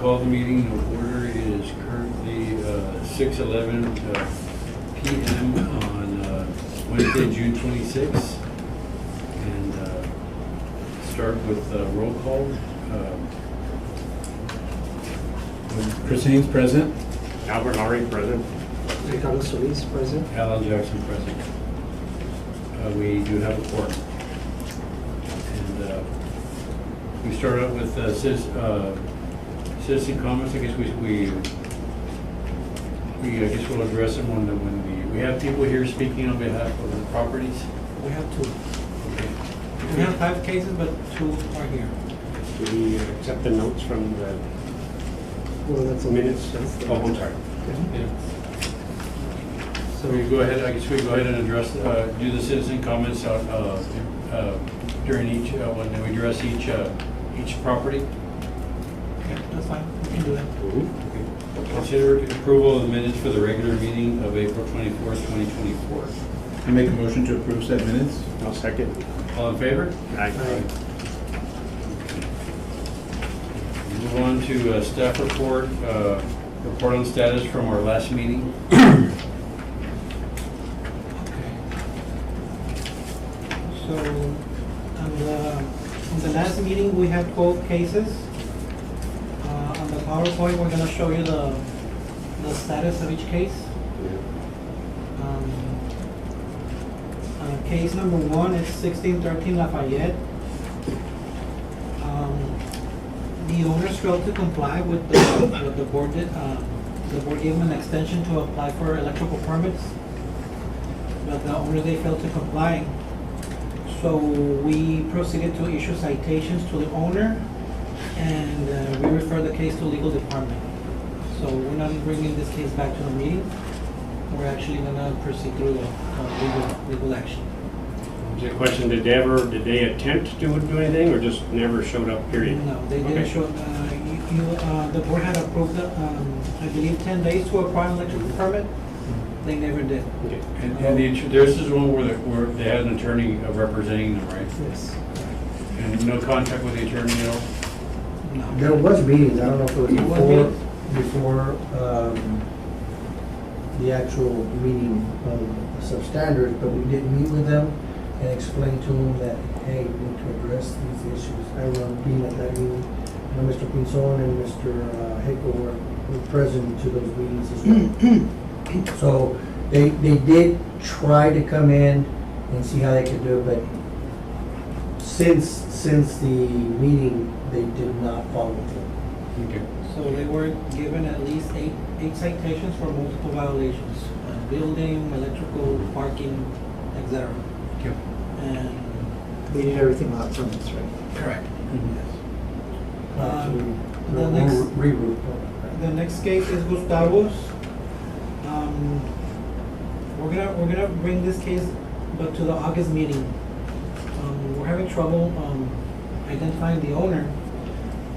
call the meeting to order. It is currently 6:11 p.m. on Wednesday, June 26th. And start with roll call. Chris Haynes, present. Albert Lowry, present. Ricardo Solis, present. Alan Jackson present. We do have a quorum. And we start out with citizen comments. I guess I guess we'll address them when we have people here speaking on behalf of the properties. We have two. Okay. We have 5 cases, but 2 are here. Do we accept the notes from the Well, that's minutes? Oh, I'm sorry. Yeah. So we go ahead, I guess we go ahead and address, do the citizen comments during each, when we address each property. Okay, that's fine. We can do that. Consider approval of the minutes for the regular meeting of April 24th, 2024. I make a motion to approve said minutes. I'll second. All in favor? Aye. Move on to staff report, report on status from our last meeting. Okay. So, on the last meeting, we had 12 cases. On the PowerPoint, we're gonna show you the status of each case. Case number 1 is 1613 Lafayette. The owners failed to comply with what the board did. The board gave them an extension to apply for electrical permits, but the owners, they failed to comply. So we proceeded to issue citations to the owner, and we referred the case to legal department. So we're not bringing this case back to the meeting. We're actually gonna proceed through the legal action. Is the question, did they attempt to do anything or just never showed up, period? No, they didn't Okay. show, the board had approved, I believe 10 days to apply an electrical permit. They never did. Okay. And this is one where they had an attorney representing them, right? Yes. And no contact with the attorney at all? No. There was meetings, I don't know if it was There was before the actual meeting of substandards, but we did meet with them and explain to them that, hey, we need to address these issues. I remember being at that meeting, Mr. Pinzon and Mr. Hickle were present to those meetings as well. So they did try to come in and see how they could do it, but since the meeting, they did not follow through. Okay. So they were given at least eight citations for multiple violations, building, electrical, parking, etc. Okay. And We did everything without permits, right? correct. Actually, The next- reroute. The next case is Gustavo's. We're gonna bring this case, but to the August meeting. We're having trouble identifying the owner,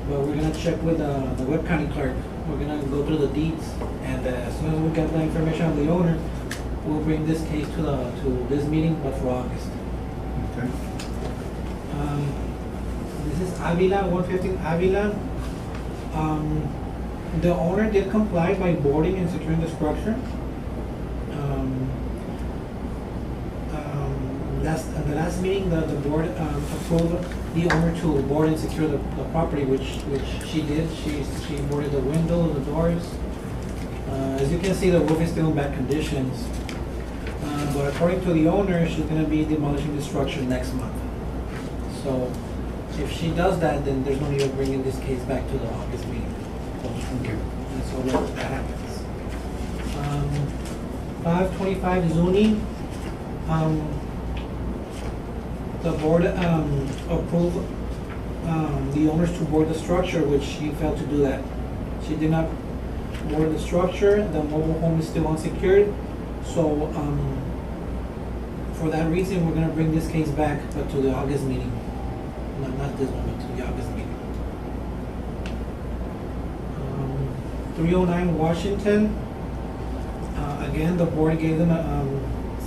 but we're gonna check with the Webb County clerk. We're gonna go through the deeds, and as soon as we get the information on the owner, we'll bring this case to this meeting, but for August. Okay. This is Avila, 115 Avila. The owner did comply by boarding and securing the structure. At the last meeting, the board approved the owner to board and secure the property, which she did. She boarded the windows, the doors. As you can see, the roof is still in bad conditions. But according to the owner, she's gonna be demolishing the structure next month. So if she does that, then there's no need of bringing this case back to the August meeting. Okay. And so that happens. 525 Zuni. The board approved the owners to board the structure, which she failed to do that. She did not board the structure. The mobile home is still unsecured. So for that reason, we're gonna bring this case back, but to the August meeting. Not this one, but to the August meeting. 309 Washington. Again, the board gave them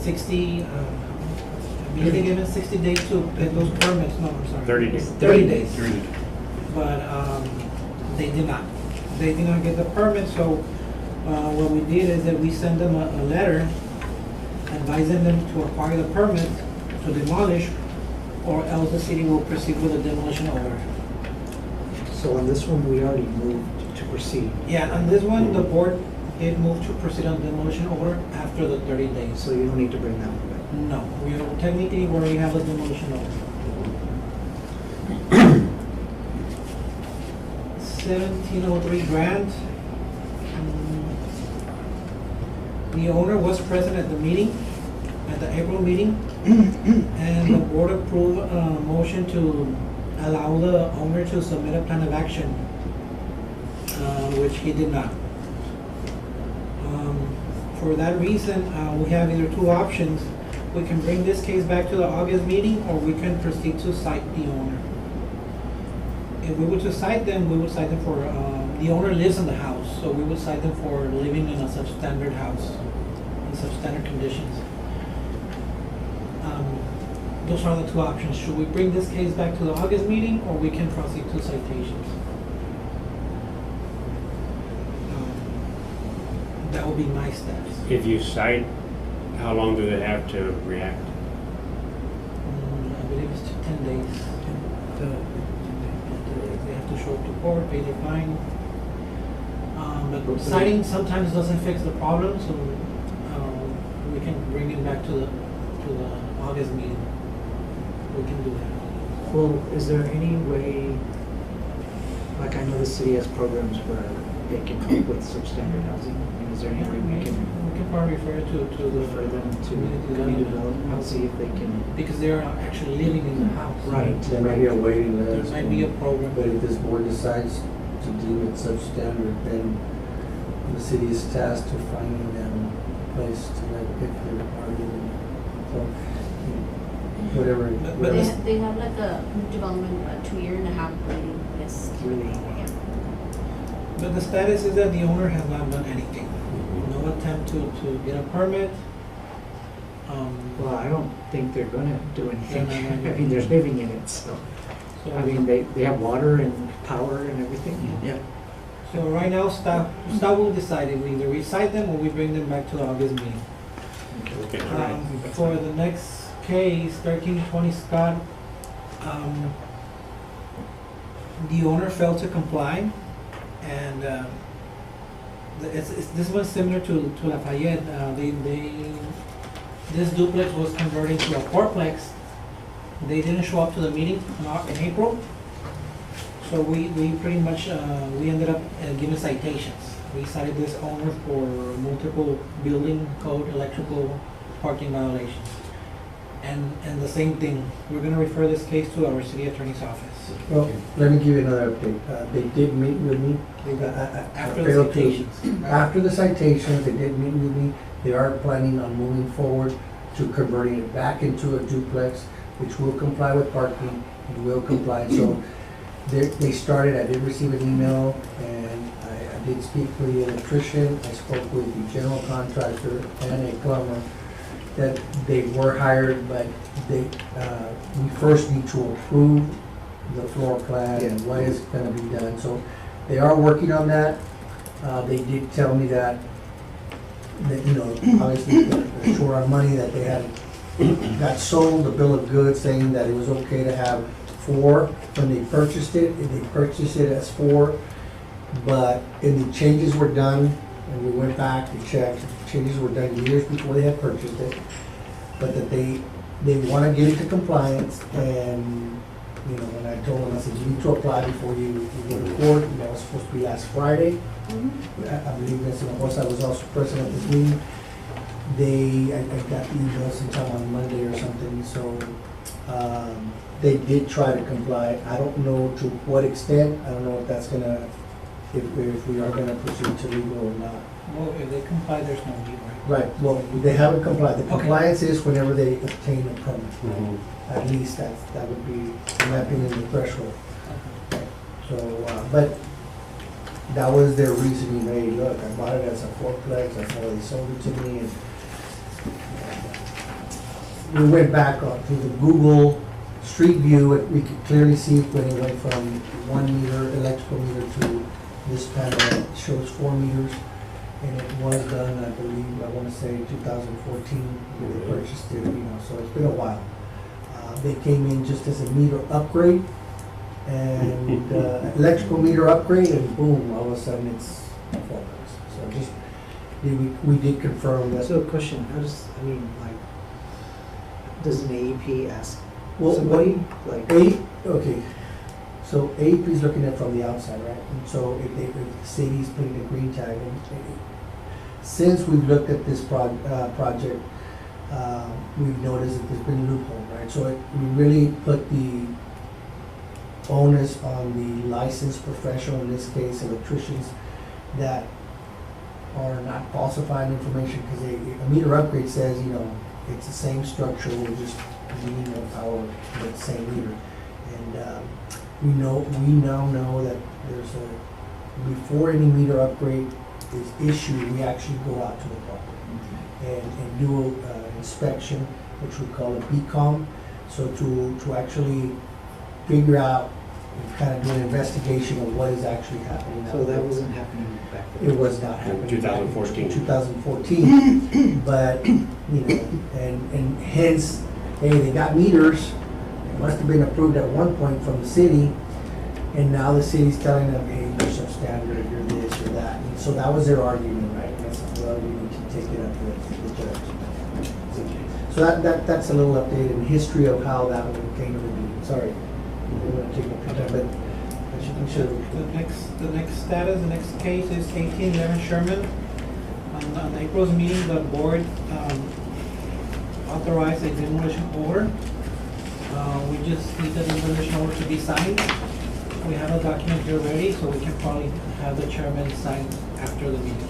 60, I believe they gave them 60 days to get those permits. No, I'm sorry. 30 days. 30 days. 30. But they did not. they did not get the permit, so what we did is that we sent them a letter advising them to acquire the permit to demolish, or else the city will proceed with a demolition order. So on this one, we already moved to proceed. Yeah, on this one, the board did move to proceed on demolition order after the 30 days. So you don't need to bring that one back. No, technically, we already have a demolition order. 1703 Grand. The owner was present at the meeting, at the April meeting, and the board approved a motion to allow the owner to submit a plan of action, which he did not. For that reason, we have either two options. We can bring this case back to the August meeting, or we can proceed to cite the owner. If we were to cite them, we would cite them for, the owner lives in the house, so we would cite them for living in a substandard house, in substandard conditions. Those are the two options. Should we bring this case back to the August meeting, or we can proceed to citations? That would be my steps. If you cite, how long do they have to react? I believe it's 10 days. They have to show up to court, pay their fine. But citing sometimes doesn't fix the problem, so we can bring it back to the August meeting. We can do that. Well, is there any way, like I know the city has programs where they can come up with substandard housing. And is there any way we can probably refer to refer them to community development? I'll see if they can. because they're actually living in the house. Right. There may be a waiting There list. might be a program. But if this board decides to deem it substandard, then the city is tasked to finding them a place to like if they're already living. So, whatever. But whatever. They have like a development, a 2.5-year waiting list. Really? Yeah. But the status is that the owner has not done anything. No attempt to get a permit. Well, I don't think they're gonna do anything. No. I mean, they're living in it, so. So, I mean, they have water and power and everything. Yeah. so right now, staff will decide if we either recite them or we bring them back to the August meeting. Okay, all right. For the next case, 1320 Scott, the owner failed to comply, and this was similar to Lafayette. This duplex was converted to a fourplex. They didn't show up to the meeting in April, so we pretty much we ended up giving citations. We cited this owner for multiple building code, electrical, parking violations. And the same thing, we're gonna refer this case to our city attorney's office. Well, let me give you another update. They did meet with me. After the failed to- citations. After the citations, they did meet with me. They are planning on moving forward to converting it back into a duplex, which will comply with parking and will comply. So they started, I did receive an email, and I did speak with the electrician. I spoke with the general contractor and a plumber, that they were hired, but we first need to approve the floor plan and what is gonna be done. So they are working on that. They did tell me that, you know, obviously they're short on money, that they had got sold a bill of goods saying that it was okay to have 4 when they purchased it. They purchased it as 4, but and the changes were done, and we went back to check. The changes were done years before they had purchased it, but that they want to get into compliance. And you know, when I told them, I said, you need to apply before you go to court. And that was supposed to be last Friday. I believe that's, and of course, I was also present at this meeting. I got the email sometime on Monday or something, so they did try to comply. I don't know to what extent. I don't know if that's gonna, if we are gonna proceed to legal or not. Well, if they comply, there's no need, right? Right, well, they haven't complied. The Okay. compliance is whenever they obtain a permit. At least that would be, in my opinion, the threshold. So, but that was their reasoning. Hey, look, I bought it as a fourplex, that's how they sold it to me. And we went back on to the Google Street View, and we could clearly see when it went from 1 meter electrical meter to This panel shows 4 meters, and it was done, I believe, I wanna say 2014, when they purchased it, so it's been a while. They came in just as a meter upgrade, and electrical meter upgrade, and boom, all of a sudden it's $4. So just, we did confirm that. So question, how does, I mean, like, does an AEP ask Well, somebody, like? Okay, so AEP is looking at it from the outside, right? And so if the city's putting a green tag, since we've looked at this project, we've noticed that there's been a loophole, right? So we really put the onus on the licensed professional, in this case electricians, that are not falsifying information, because a meter upgrade says, it's the same structure, we're just needing more power with the same meter. And we now know that before any meter upgrade is issued, we actually go out to the property and do an inspection, which we call a BCOM. So to actually figure out, kind of do an investigation of what is actually happening. So that wasn't happening back then? It was not happening. 2014. 2014, but, and hence, hey, they got meters, it must have been approved at one point from the city, and now the city's telling them, hey, you're substandard, you're this, you're that. And so that was their argument, right? And I said, well, we need to take it up with the judge. So that's a little update in history of how that one came to be. Sorry, I didn't want to take up your time, but I should. The next case is 1811 Sherman. On April's meeting, the board authorized a demolition order. We just need the demolition order to be signed. We have a document here ready, so we can probably have the chairman sign after the meeting.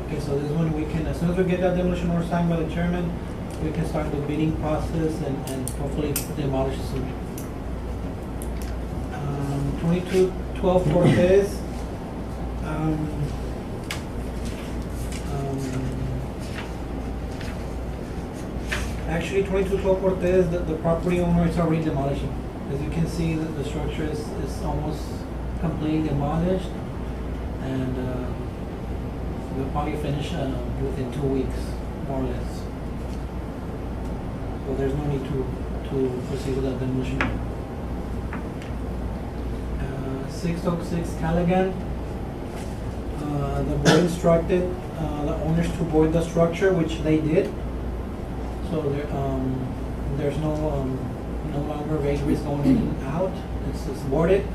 Okay, so this one we can, as soon as we get that demolition order signed by the chairman, we can start the bidding process and hopefully demolish soon. 2212 Cortez. Actually, 2212 Cortez, the property owner is already demolishing. As you can see, the structure is almost completely demolished, and we'll probably finish within 2 weeks, more or less. So there's no need to proceed with that demolition. 606 Callaghan. The board instructed the owners to board the structure, which they did. So there's no longer vagaries going in and out. It's boarded,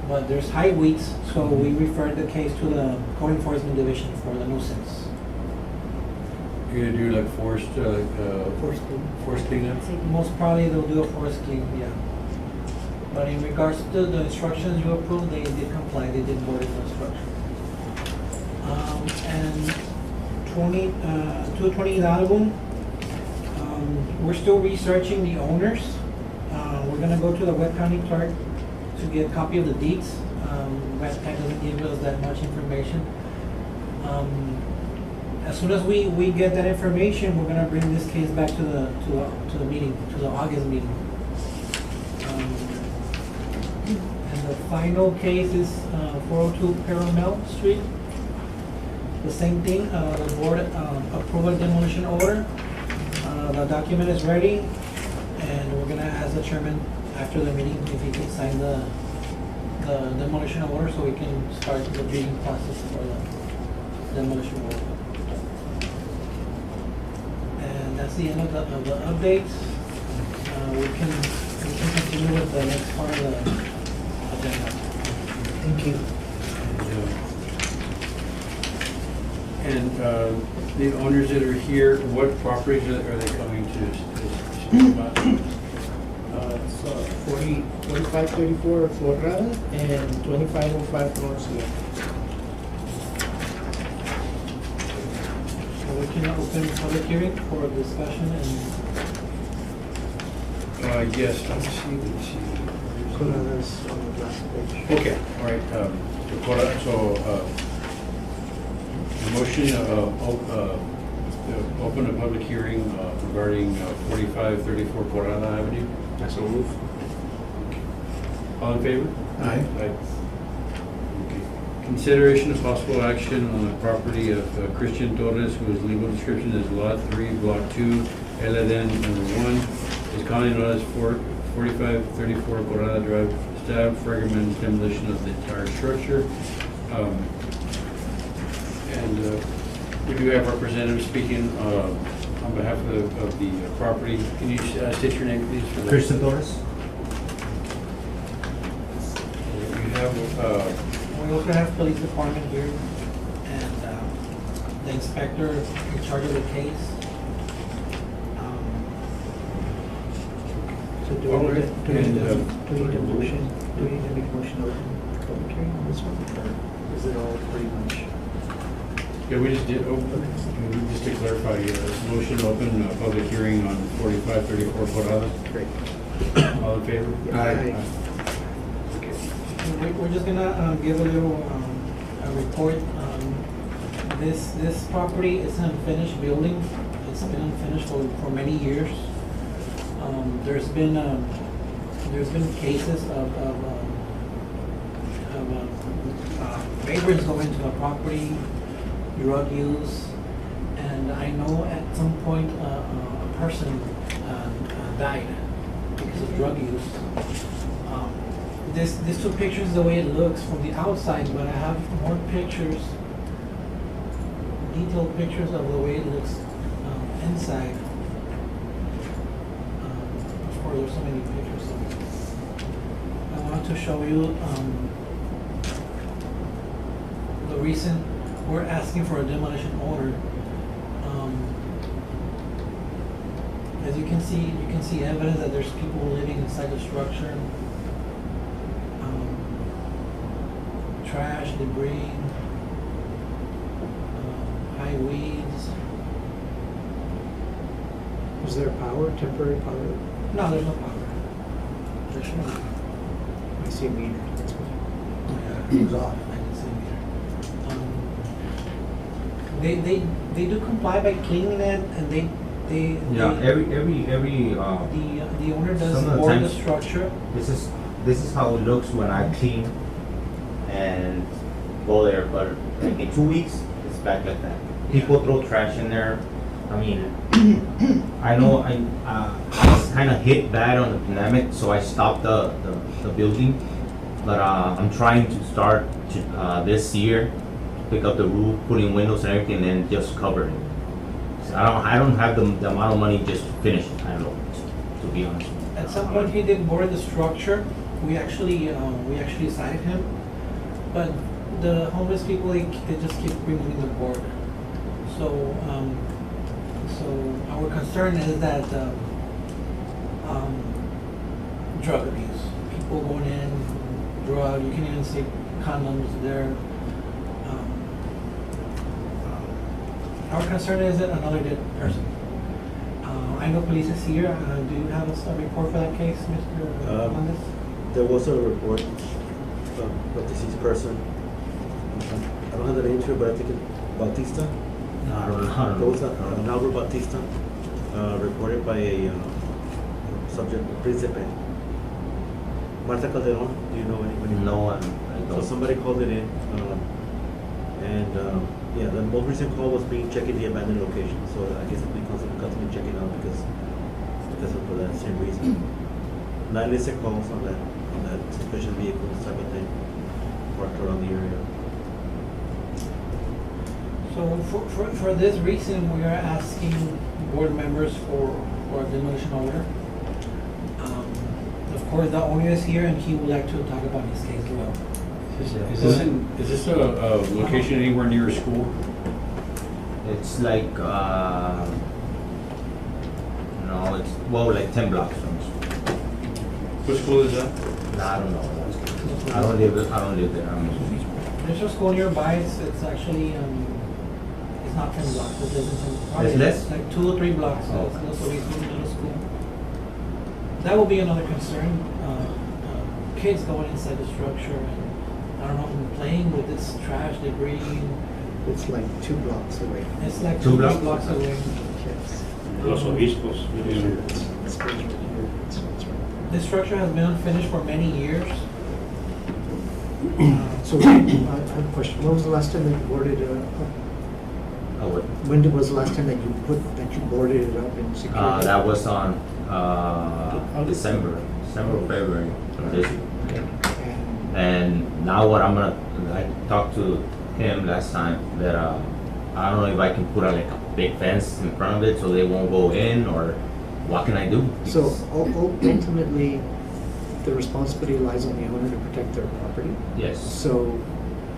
but there's high weeds, so we referred the case to the code enforcement division for the nuisance. You're gonna do like forced cleanup? Most probably they'll do a forest clean, yeah. But in regards to the instructions you approved, they did comply, they did board the structure. And 220 Album, we're still researching the owners. We're gonna go to the Webb County clerk to get a copy of the deeds. Webb County doesn't give us that much information. As soon as we get that information, we're gonna bring this case back to the meeting, to the August meeting. And the final case is 402 Paramount Street. The same thing, the board approved a demolition order. The document is ready, and we're gonna ask the chairman after the meeting if he can sign the demolition order so we can start the bidding process for the demolition order. And that's the end of the updates. We can continue with the next part of the agenda. Thank you. And the owners that are here, what properties are they coming to speak about? It's 4534 Florida and 2505 Norcia. So we can open public hearing for discussion and Yes, let's see. Coladas on the last page. Okay, all right, motion, open a public hearing regarding 4534 Corona Avenue. So move. All in favor? Aye. Aye. Okay. Consideration of possible action on the property of Christian Torres, whose legal description is Lot 3, Block 2, LNN number 1, is commonly known as 4534 Corrada Drive. Staff recommends demolition of the entire structure. We do have representatives speaking on behalf of the property. Can you state your name, please? For the- Christian Torres. We have, We also have police department here and the inspector in charge of the case. So do we Alright, need to, do we need to, and, do we need a motion, do we need to make a motion to open public hearing on this one, or is it all pretty much? yeah, we just did, just to clarify, motion to open public hearing on 4534 Corrada. Great. All in favor? Aye. We're just gonna give a little a report. This property is an unfinished building. It's been unfinished for many years. There's been cases of vagrants going to the property, drug use, and I know at some point a person died because of drug use. These two pictures, the way it looks from the outside, but I have more pictures, detailed pictures of the way it looks inside. Of course, there's so many pictures. So I wanted to show you the reason we're asking for a demolition order. As you can see evidence that there's people living inside the structure. Trash, debris, high weeds. Is there power, temporary power? No, there's no power. There's no power. I see a meter, that's good. It's off. I can see here. They do comply by cleaning it, and they Yeah, every the owner does some of the board the times- structure. this is how it looks when I clean and go there, but like in 2 weeks it's back like that. People throw trash in there. I mean, I know I was kind of hit bad on the pandemic, so I stopped the building. But I'm trying to start this year, pick up the roof, put in windows and everything, and then just cover it. So I don't have the amount of money just to finish it. I don't know, to be honest. At some point, he did board the structure. We actually cited him, but the homeless people they just keep removing the board. So our concern is that drug abuse, people going in, drug. You can even see condoms there. Our concern is that another dead person. I know police is here. Do you have a report for that case, Mr. Hernandez? There was a report of a deceased person. I don't have the name here, but I think it's Bautista. No, I don't know. There was an Albert Bautista, reported by a subject, Principe. Marta Calderon, do you know anybody? No, I So don't. somebody called it in, yeah, the most recent call was being checking the abandoned location. So I guess we constantly checking out because of for that same reason. 9 listed calls on that suspicious vehicle type of thing parked around the area. So for this reason, we are asking board members for a demolition order. Of course, the owner is here and he would like to talk about his case as well. Is this a location anywhere near a school? It's like no, it's like 10 blocks from us. What school is that? No, I don't know. I don't live there. There's a school nearby. It's actually it's not 10 blocks. It isn't 10. Probably It's less? like 2 or 3 blocks. Oh. So he's going to the school. That will be another concern. Kids going inside the structure and I don't know, playing with this trash, debris. It's like 2 blocks away. It's like 2 2 blocks? blocks away. Yes. Los Obispos. It's right here. It's right. This structure has been unfinished for many years. So, I have a question. When was the last time that you boarded it up? Oh, what? Was the last time that you boarded it up and secured it? That was on, December, February of this year. And And now what I'm gonna, I talked to him last time that, I don't know if I can put like a big fence in front of it so they won't go in, or what can I do? so Because- ultimately, the responsibility lies on the owner to protect their property. Yes. So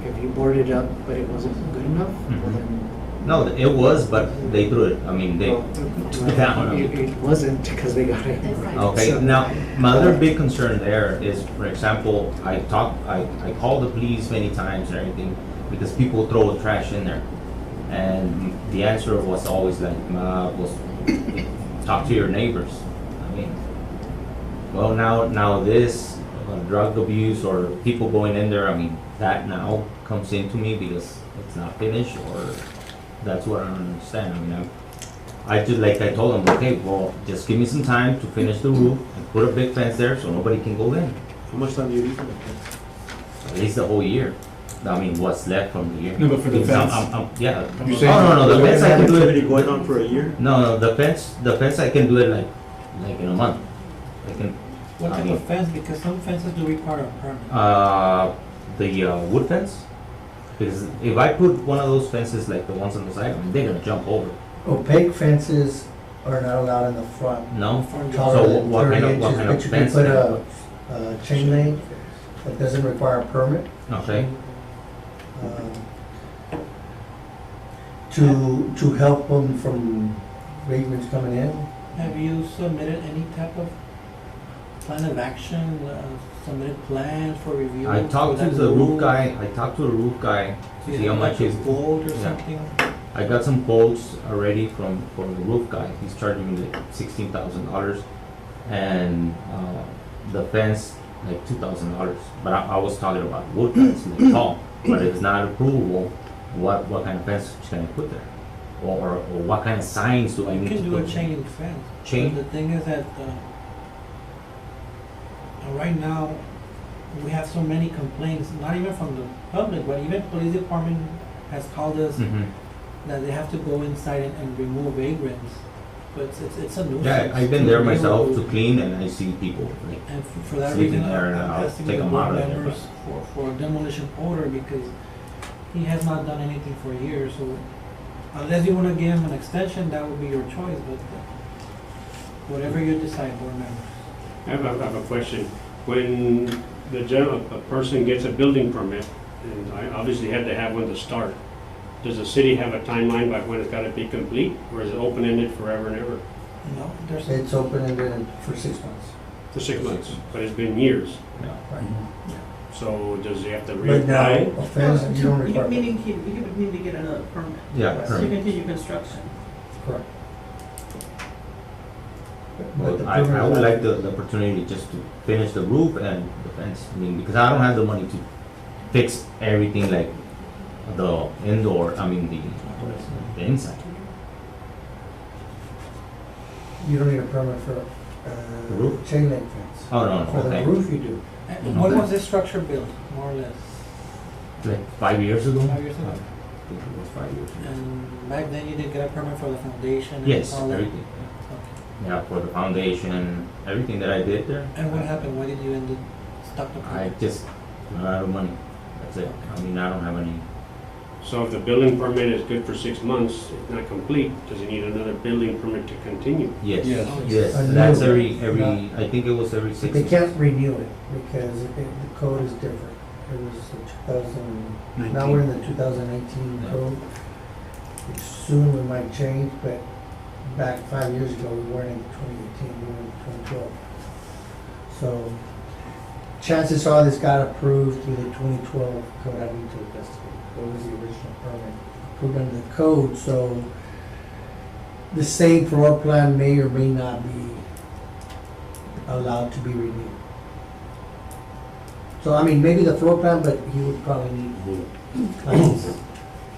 if you boarded it up but it wasn't good enough, well Mhm. then. No, it was, but they threw it, I mean, they, well, down. It wasn't because they got it. They find okay, So- now, my other big concern there is, for example, I called the police many times and everything, because people throw trash in there. And the answer was always like, talk to your neighbors. I mean, well, now this, drug abuse or people going in there, I mean, that now comes into me because it's not finished, or that's what I don't understand. I mean, I just, like I told them, okay, well, just give me some time to finish the roof and put a big fence there so nobody can go in. How much time do you need for that? At least the whole year. I mean, what's left from the year. No, but for the Because fence. yeah. You're Oh, saying- no, the fence I can do Activity it. going on for a year? No, the fence I can do it like in a month. I can, What I type mean, of fence, because some fences do require a permit. the wood fence. Because if I put one of those fences like the ones on the side, I mean, they're gonna jump over. Opaque fences are not allowed in the front. No? Front So Taller than what 30 kind of inches, but you can fence? put can I a chain link that doesn't require a permit. put? Okay. To help them from vagrants coming in. Have you submitted any type of plan of action, submitted plans for review? I talked for to that the roof guy. Do See you how have much like is. a quote or yeah. something? I got some quotes already from the roof guy. He's charging me like $16,000, and the fence like $2,000. But I was talking about wood fence, like tall. But if it's not approvable, what kind of fence can I put there, or what kind of signs do I You need can to do a put? chain link fence. Chain? But the thing is that, right now, we have so many complaints, not even from the public, but even police department has called us Mhm. that they have to go inside and remove vagrants. But it's a nuisance. Yeah, I've been there to be able myself to- to clean, and I see people like. And for that sleeping reason, there, and I'm I'll asking take the them board out of there, members for a demolition order because he has not done anything for years, so unless you wanna give him an extension, that would be your choice, but whatever you decide, board members. I have a question. When a person gets a building permit, and I obviously had to have one to start, does the city have a timeline by when it's gotta be complete, or is it open-ended forever and ever? No, there's, It's open-ended for 6 months. For 6 months, but it's been years. Yeah. So does he have to But now, reapply? a fence, you don't require. Meaning he would need to get another permit Yeah. Right. to permit. continue construction. Correct. But the I permit- would like the opportunity just to finish the roof and the fence. I mean, because I don't have the money to fix everything like the indoor, I mean, the inside. You don't need a permit for The roof? chain link fence. Oh, no, For no, the okay. roof you do. and when was this structure built, more or less? Like 5 years ago? 5 years ago? I think it was 5 years ago. And back then you did get a permit for the foundation and Yes, all that? everything. Okay. Yeah, for the foundation, everything that I did there. And what happened, why did you end up stop the I project? just ran out of money. That's it. I mean, I don't have any. So if the building permit is good for 6 months, it's not complete, does he need another building permit to continue? Yes, Yes. yes. A new That's one, every, not- I think it was every 6 They months. can't renew it because the code is different. It was the 2000, now we're in the 2018 Yeah. code. Which soon we might change, but back 5 years ago, we weren't in 2018, we were in 2012. So chances are this got approved through the 2012 code. I need to investigate. What was the original permit? Approved under the code, so the same floor plan may or may not be allowed to be renewed. So, I mean, maybe the floor plan, but he would probably need plans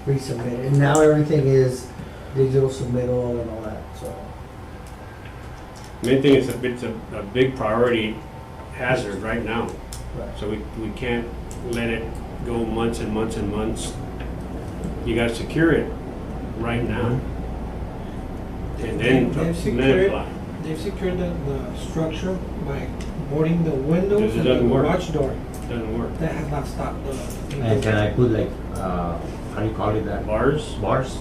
resubmitted. And now everything is digital submittal and all that, so. Main thing is it's a big priority hazard right now. Right. So we can't let it go months and months and months. You gotta secure it right now. And then They've let secured- it fly. They've secured the structure by boarding the windows It and the doesn't work. garage door. Doesn't work. That has not stopped the. And can I put like, how do you call it that? Bars? Bars?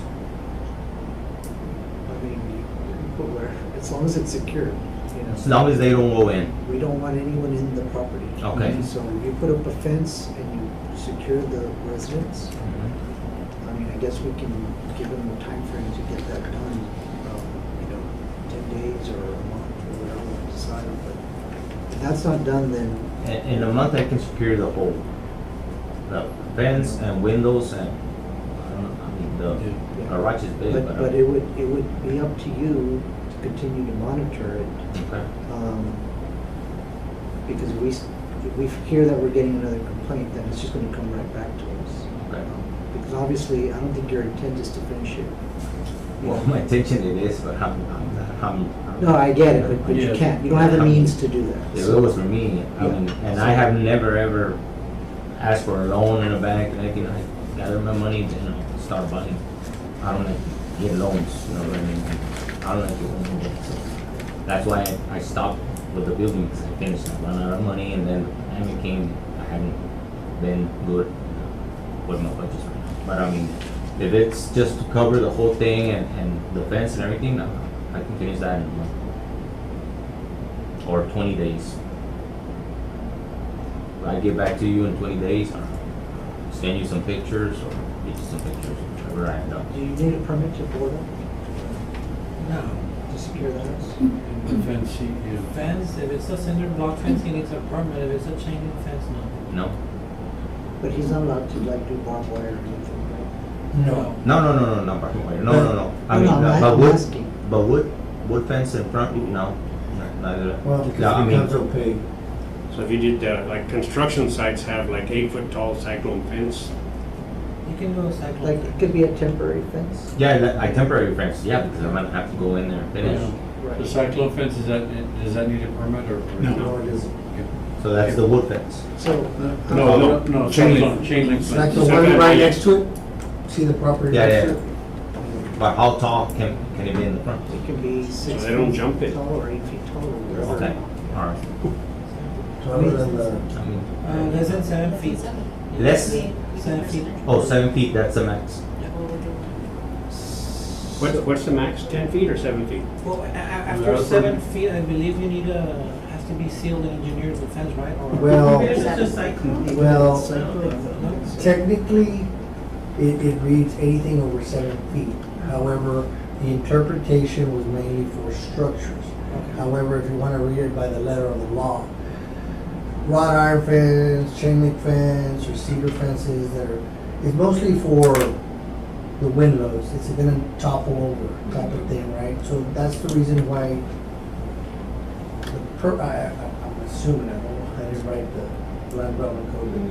I mean, you can put where, as long as it's secured, you know. As long as they don't go in. We don't want anyone in the property. Okay. So if you put up a fence and you secure the residence, I mean, I guess we can give them a time frame to get that done. You know, 10 days or a month or whatever we decide. But if that's not done, then In a month, I can secure the whole, the fence and windows and, I mean, the garage is big, but. But it would be up to you to continue to monitor it. Okay. Because if we hear that we're getting another complaint, then it's just gonna come right back to us. Okay. Because obviously, I don't think your intent is to finish it. Well, my intention it is, but I'm. No, I get it, but you Yeah. can't, you don't have the means to do that. If it was for me, I mean, and I have never ever asked for a loan in a bank or anything. I gather my money, then I start buying. I don't like to get loans, you know what I mean? I don't like to get loans. So that's why I stopped with the building, because I finished, I ran out of money, and then I became, I haven't been good with my budgets right now. But I mean, if it's just to cover the whole thing and the fence and everything, I can finish that in a month. Or 20 days. I get back to you in 20 days, or send you some pictures, or get you some pictures, whatever I end up. Do you need a permit to board up, No. to secure the house? Fence, yeah. Fence, if it's a cinder block fence, he needs a permit. If it's a chain link fence, no. No? But he's not allowed to like do barbed wire or anything, right? No. No, parking wire. No. I mean, No, I'm but wood, asking. but wood fence in front, no, neither. Well, Yeah, I because it mean- becomes opaque. So if you did, like construction sites have like 8-foot tall cyclone fence, You can do a cyclone. Like, it could be a temporary fence? Yeah, I temporary fence, yeah, because I'm gonna have to go in there and finish. The cyclone fence, does that need a permit or? No. No, it isn't. So that's the wood fence. So, No, chain link It's like fence. the one right next to it. See the property Yeah, next yeah. to it? But how tall can it be in the front? it can be 6 they don't feet jump it. tall or 8 feet tall or whatever. Okay, alright. Taller than the, I mean, Less than 7 feet. less, 7 feet. oh, 7 feet, that's the max. what's the max, 10 feet or 7 feet? Well, after 7 feet, I believe you need has to be sealed and engineered the fence, right? Or Well- Maybe it's just cyclone. well, No? technically, it reads anything over 7 feet. However, the interpretation was mainly for structures. Okay. However, if you want to read it by the letter of the law, wrought iron fence, chain link fence, or cedar fences that are, it's mostly for the wind loads. It's gonna topple over type of thing, right? So that's the reason why I'm assuming, I don't know, I didn't write the land development code.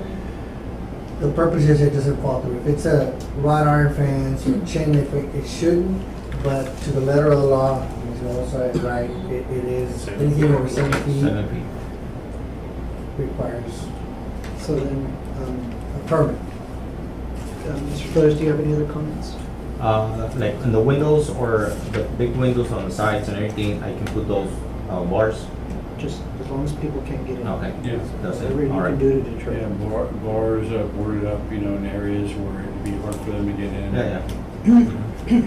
But the purpose is it doesn't fall through. If it's a wrought iron fence or chain link fence, it shouldn't, but to the letter of the law, Ms. Mendoza is right, it is, anything over 7 feet 7 feet. requires So then, a permit. Mr. Flores, do you have any other comments? Like in the windows or the big windows on the sides and everything, I can put those bars. Just as long as people can't get in. Okay. Yeah. That's Whatever it. you All can right. do to deter Yeah, them. bars boarded up, in areas where it'd be hard for them to get in. Yeah, Yeah.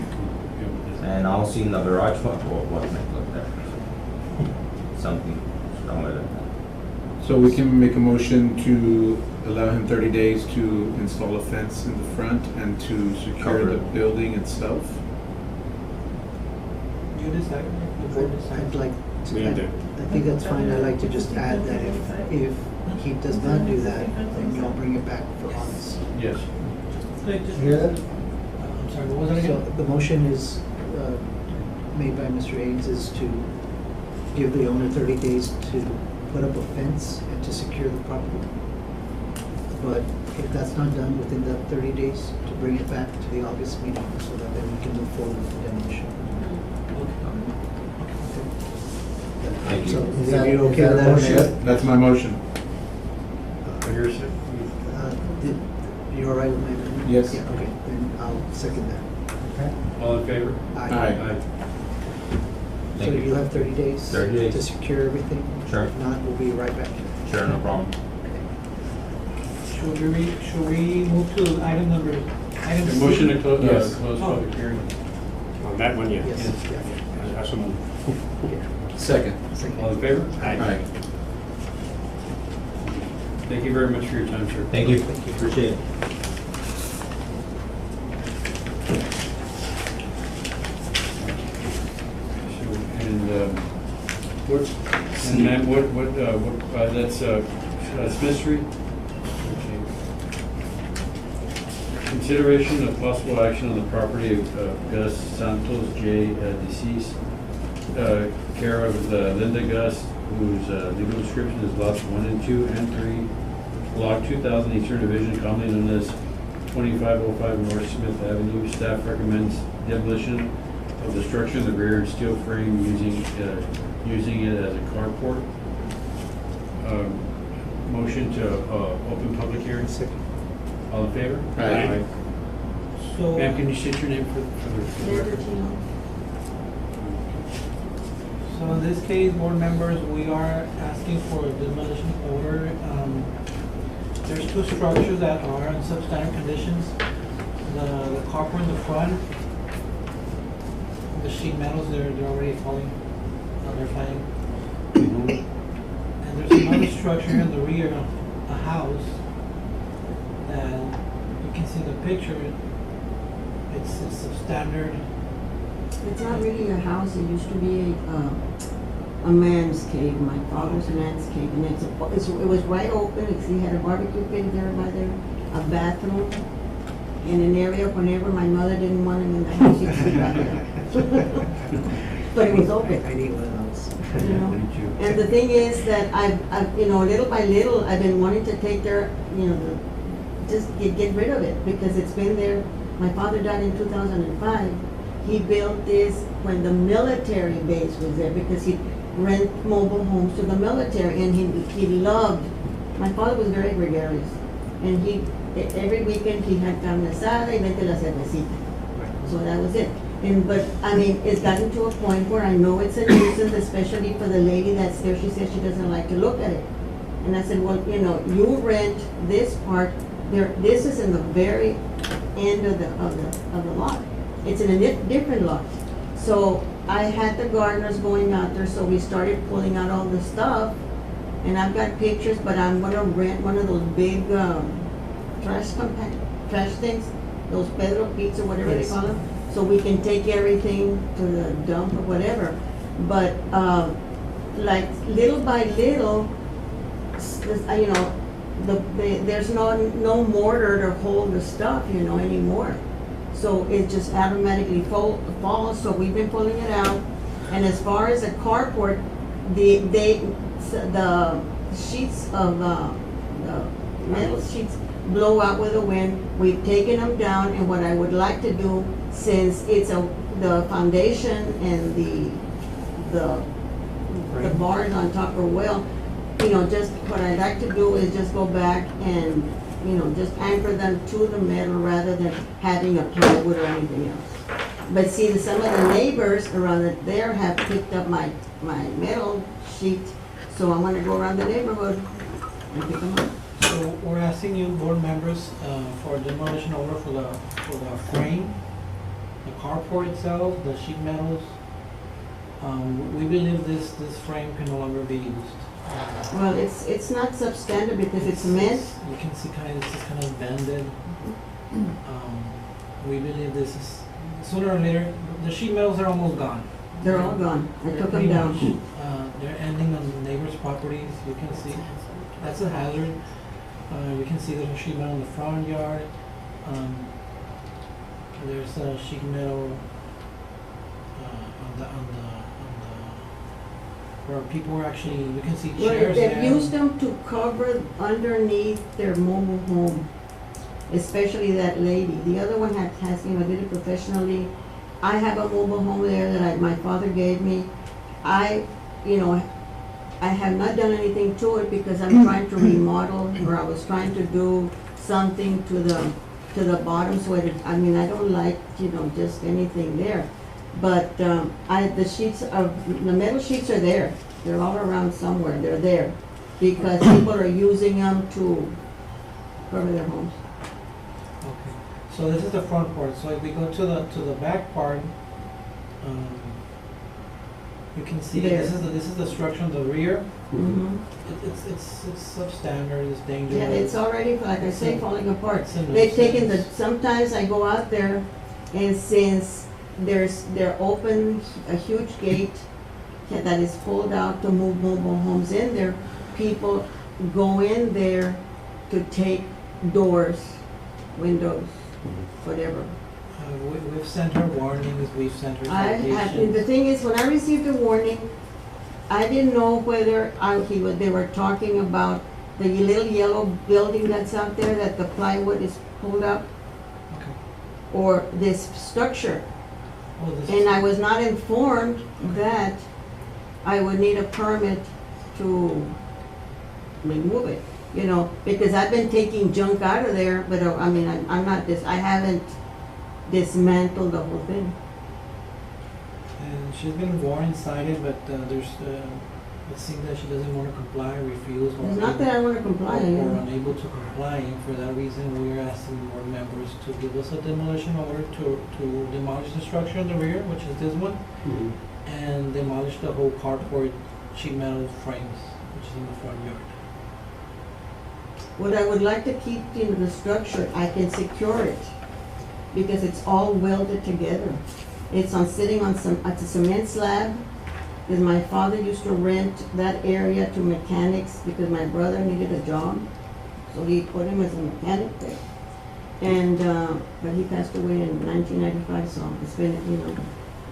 and I'll see in the garage what might look there. Something stronger than that. So we can make a motion to allow him 30 days to install a fence in the front and to secure Cover the it. building itself. You decide. The board decides. I'd like We to, need to- I think that's fine. I'd like to just add that if he does not do that, then you'll bring it back for August. Yes. Hear that? I'm sorry, what was it So again? the motion is, made by Mr. Ains is to give the owner 30 days to put up a fence and to secure the property. But if that's not done within that 30 days, to bring it back to the August meeting so that then we can move forward with the demolition. Thank you. So Is are that- you is okay that with a that motion? amendment? That's my motion. Here's it. You're all right with my amendment? Yes. Yeah, okay, then I'll second that. Okay. All in favor? Aye. So Thank you. you have 30 days? 30 days. To secure everything? Sure. If not, we'll be right back. Sure, no problem. Should we move to item The C? motion to Yes. close Oh. public hearing. On that one, yes. Yes, yeah. That's a move. Second. Second. All in favor? Aye. Thank you very much for your time, sir. Thank you. Thank you. Appreciate it. And ma'am, that's Smith Street? Okay. Consideration of possible action on the property of Gus Santos J. Deceased, care of Linda Gus, whose legal description is lots 1 and 2 and 3, block 2000 Eastern Division, commonly known as 2505 North Smith Avenue. Staff recommends demolition of the structure in the rear and steel frame using it as a carport. Motion to open public hearing. Second. All in favor? Aye. So, Ma'am, can you state your name for the Linda record? Chino. so in this case, board members, we are asking for a demolition order. There's two structures that are in substandard conditions. The carport in the front, the sheet metals, they're already falling, they're flying. And there's another structure in the rear, a house, that you can see the picture. It's substandard. It's not really a house, it used to be a man's cave, my father's man's cave, and it was wide open, he had a barbecue pit there by there, a bathroom, in an area whenever my mother didn't want him in the house, he'd come back there. But it was open. I need one of those. You know? Thank you. And the thing is that I've, little by little, I've been wanting to take their, just get rid of it, because it's been there. My father died in 2005. He built this when the military base was there, because he rent mobile homes to the military, and he loved, my father was very gregarious, and every weekend he had carne asada y vente la cervecita. So that was it. But it's gotten to a point where I know it's a nuisance, especially for the lady that's there. She says she doesn't like to look at it. And I said, well, you rent this part there. This is in the very end of the lot. It's in a different lot. So I had the gardeners going out there, so we started pulling out all the stuff. And I've got pictures, but I'm gonna rent one of those big trash things, those Pedro Pits or whatever they call them. So we can take everything to the dump or whatever. But like little by little, there's no mortar to hold the stuff, anymore. So it just automatically falls. So we've been pulling it out. And as far as the carport, the sheets of the metal sheets blow out with the wind. We've taken them down, and what I would like to do, since it's the foundation and the bars on top are well, just what I'd like to do is just go back and just anchor them to the metal rather than having a plywood or anything else. But see, some of the neighbors around there have picked up my metal sheet, so I'm gonna go around the neighborhood and pick them up. So we're asking you, board members, for a demolition order for the frame, the carport itself, the sheet metals. We believe this frame can no longer be used. Well, it's not substandard because it's meant. You can see this is kind of bended. We believe this is, sooner or later, the sheet metals are almost gone. They're all gone. I They're took them pretty down. much, they're ending on neighbors' properties. You can see, that's a hazard. You can see there's a sheet metal in the front yard. There's a sheet metal on the where people were actually, you can see Well, chairs they've there. used them to cover underneath their mobile home, especially that lady. The other one has did it professionally. I have a mobile home there that my father gave me. I have not done anything to it because I'm trying to remodel, or I was trying to do something to the bottom, so it, I mean, I don't like, just anything there. But, the sheets of, the metal sheets are there, they're all around somewhere, they're there, because people are using them to cover their homes. Okay, so this is the front part, so if we go to the back part, you can see There. this is the structure on the rear. Mhm. It's substandard, it's dangerous. Yeah, it's already, like I say, falling apart. It's a They've taken the, nuisance. sometimes I go out there, and since they're open, a huge gate that is pulled out to move mobile homes in there, people go in there to take doors, windows, whatever. We've sent her warnings, we've sent her I have, the citations. thing is, when I received the warning, I didn't know whether they were talking about the little yellow building that's out there, that the plywood is pulled up, Okay. or this structure. Oh, this And is- I was not informed that I would need a permit to remove it, because I've been taking junk out of there, but I mean, I haven't dismantled the whole thing. And she's been warned, cited, but it seems that she doesn't want to comply, refuse, or It's not that I wanna comply, or unable to comply, and for that reason, we are asking board members to give us a demolition order to demolish the structure in the rear, which is this one, Mhm. and demolish the whole carport sheet metal frames, which is in the front yard. What I would like to keep in the structure, I can secure it, because it's all welded together. It's sitting on at a cement slab, because my father used to rent that area to mechanics, because my brother needed a job, so he put him as a mechanic there. And, but he passed away in 1995, so it's been,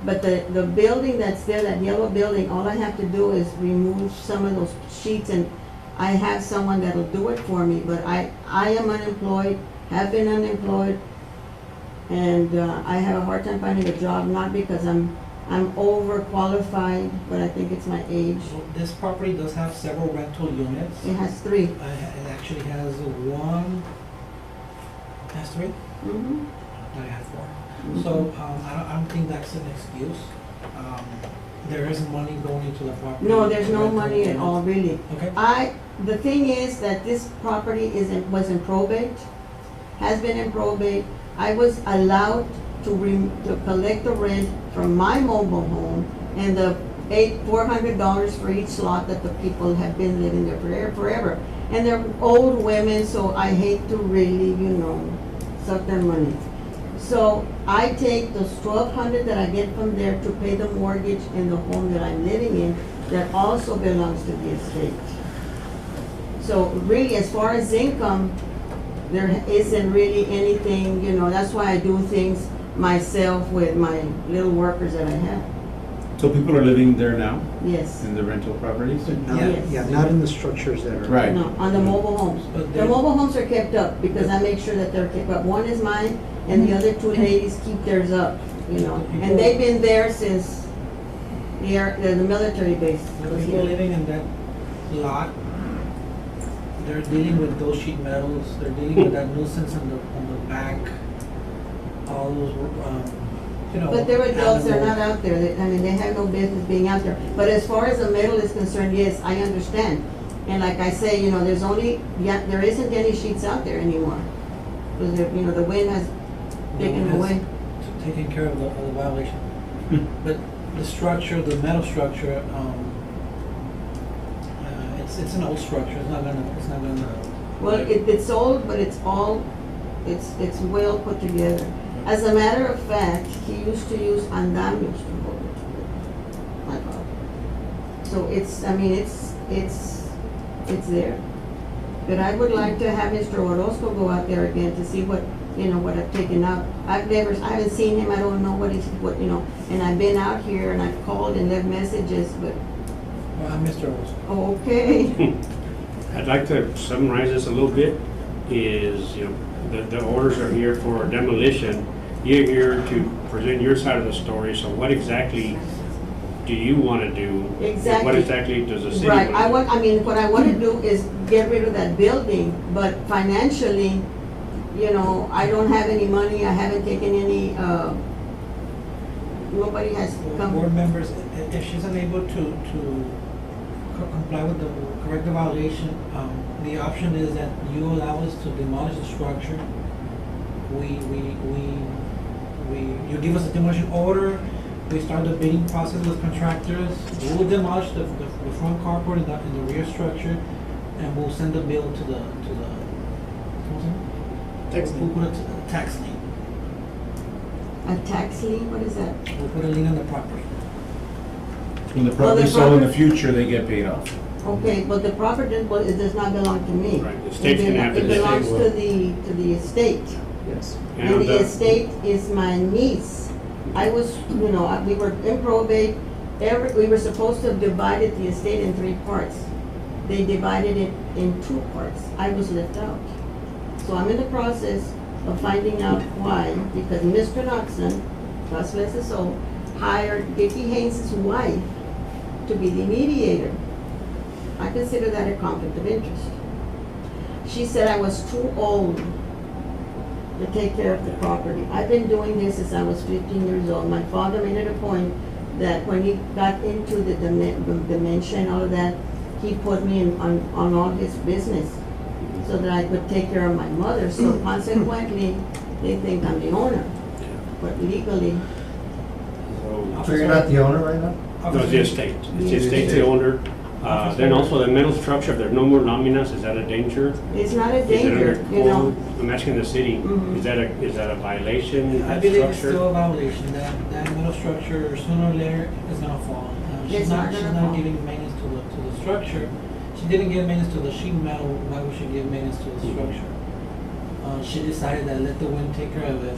But the building that's there, that yellow building, all I have to do is remove some of those sheets, and I have someone that'll do it for me, but I am unemployed, have been unemployed, and I have a hard time finding a job, not because I'm overqualified, but I think it's my age. So this property does have several rental units. It has 3. It actually has one, has 3? Mhm. I have 4. Mhm. So, I don't think that's an excuse. There is money going into the property. No, there's to no rent the money at units. all, really. Okay, The thing is that this property was in probate, has been in probate. I was allowed to collect the rent from my mobile home, and the $400 for each slot that the people have been living there forever. And they're old women, so I hate to really, suck their money. So I take those $1,200 that I get from there to pay the mortgage in the home that I'm living in, that also belongs to the estate. So really, as far as income, there isn't really anything, that's why I do things myself with my little workers that I have. So people are living there now, Yes. in the rental properties? Not in the structures that are. Right. No, on the mobile homes. But The they- mobile homes are kept up because I make sure that they're kept up. One is mine, and the other 2 ladies keep theirs up, And they've been there since the military base the was people here. living in that lot, they're dealing with those sheet metals, they're dealing with that nuisance on the back, all those, But they're adults, they're animals. not out there. They have no business being out there. But as far as the metal is concerned, yes, I understand. And like I say, there isn't any sheets out there anymore. Because, the wind has taken them away. Taking care of the violation. But the structure, the metal structure, it's an old structure, it's not gonna. Well, it's old, but it's it's well put together. As a matter of fact, he used to use andamios to hold it, my father. So it's there. But I would like to have Mr. Orozco go out there again to see what I've taken out. I haven't seen him, I don't know and I've been out here and I've called and left messages, but, Well, I'm Mr. Orozco. okay. I'd like to summarize this a little bit, is, the orders are here for demolition. You're here to present your side of the story, so what exactly do you wanna do? Exactly. What exactly does the city Right, wanna do? I mean, what I wanna do is get rid of that building, but financially, you know, I don't have any money, I haven't taken any, nobody has Board come. members, if she's unable to comply with the correct evaluation, the option is that you allow us to demolish the structure. You give us a demolition order, we start the bidding process with contractors, we will demolish the front carport and the rear structure, and we'll send the bill to the, what's it? Tax We'll put a tax lien, A tax lien, what is that? we'll put a lien on the property. When the property's sold in the future, they get paid off. Okay, but the property, it does not belong to me. Right, the state's gonna have to It belongs decide. to the estate. Yes. And the estate is my niece. I was, you know, we were in probate, we were supposed to have divided the estate in 3 parts. They divided it in 2 parts. I was left out. So I'm in the process of finding out why, because Mr. Knoxon, God bless his soul, hired Vicki Haynes' wife to be the mediator. I consider that a conflict of interest. She said I was too old to take care of the property. I've been doing this since I was 15 years old. My father made it a point that when he got into the dementia and all of that, he put me on all his business so that I could take care of my mother. So consequently, they think I'm the owner. But legally, So you're not the owner right now? no, it's the estate. It's the estate's the owner. Then also the metal structure, if there are no more laminas, is that a danger? it's not a Is it danger, under you know. code? I'm asking the city, Mhm. is that a violation, I that believe it's structure? still a violation, that metal structure sooner or later is gonna fall. It's not She's gonna not fall. giving maintenance to the structure. She didn't give maintenance to the sheet metal, why would she give maintenance to the structure? She decided that let the wind take care of it,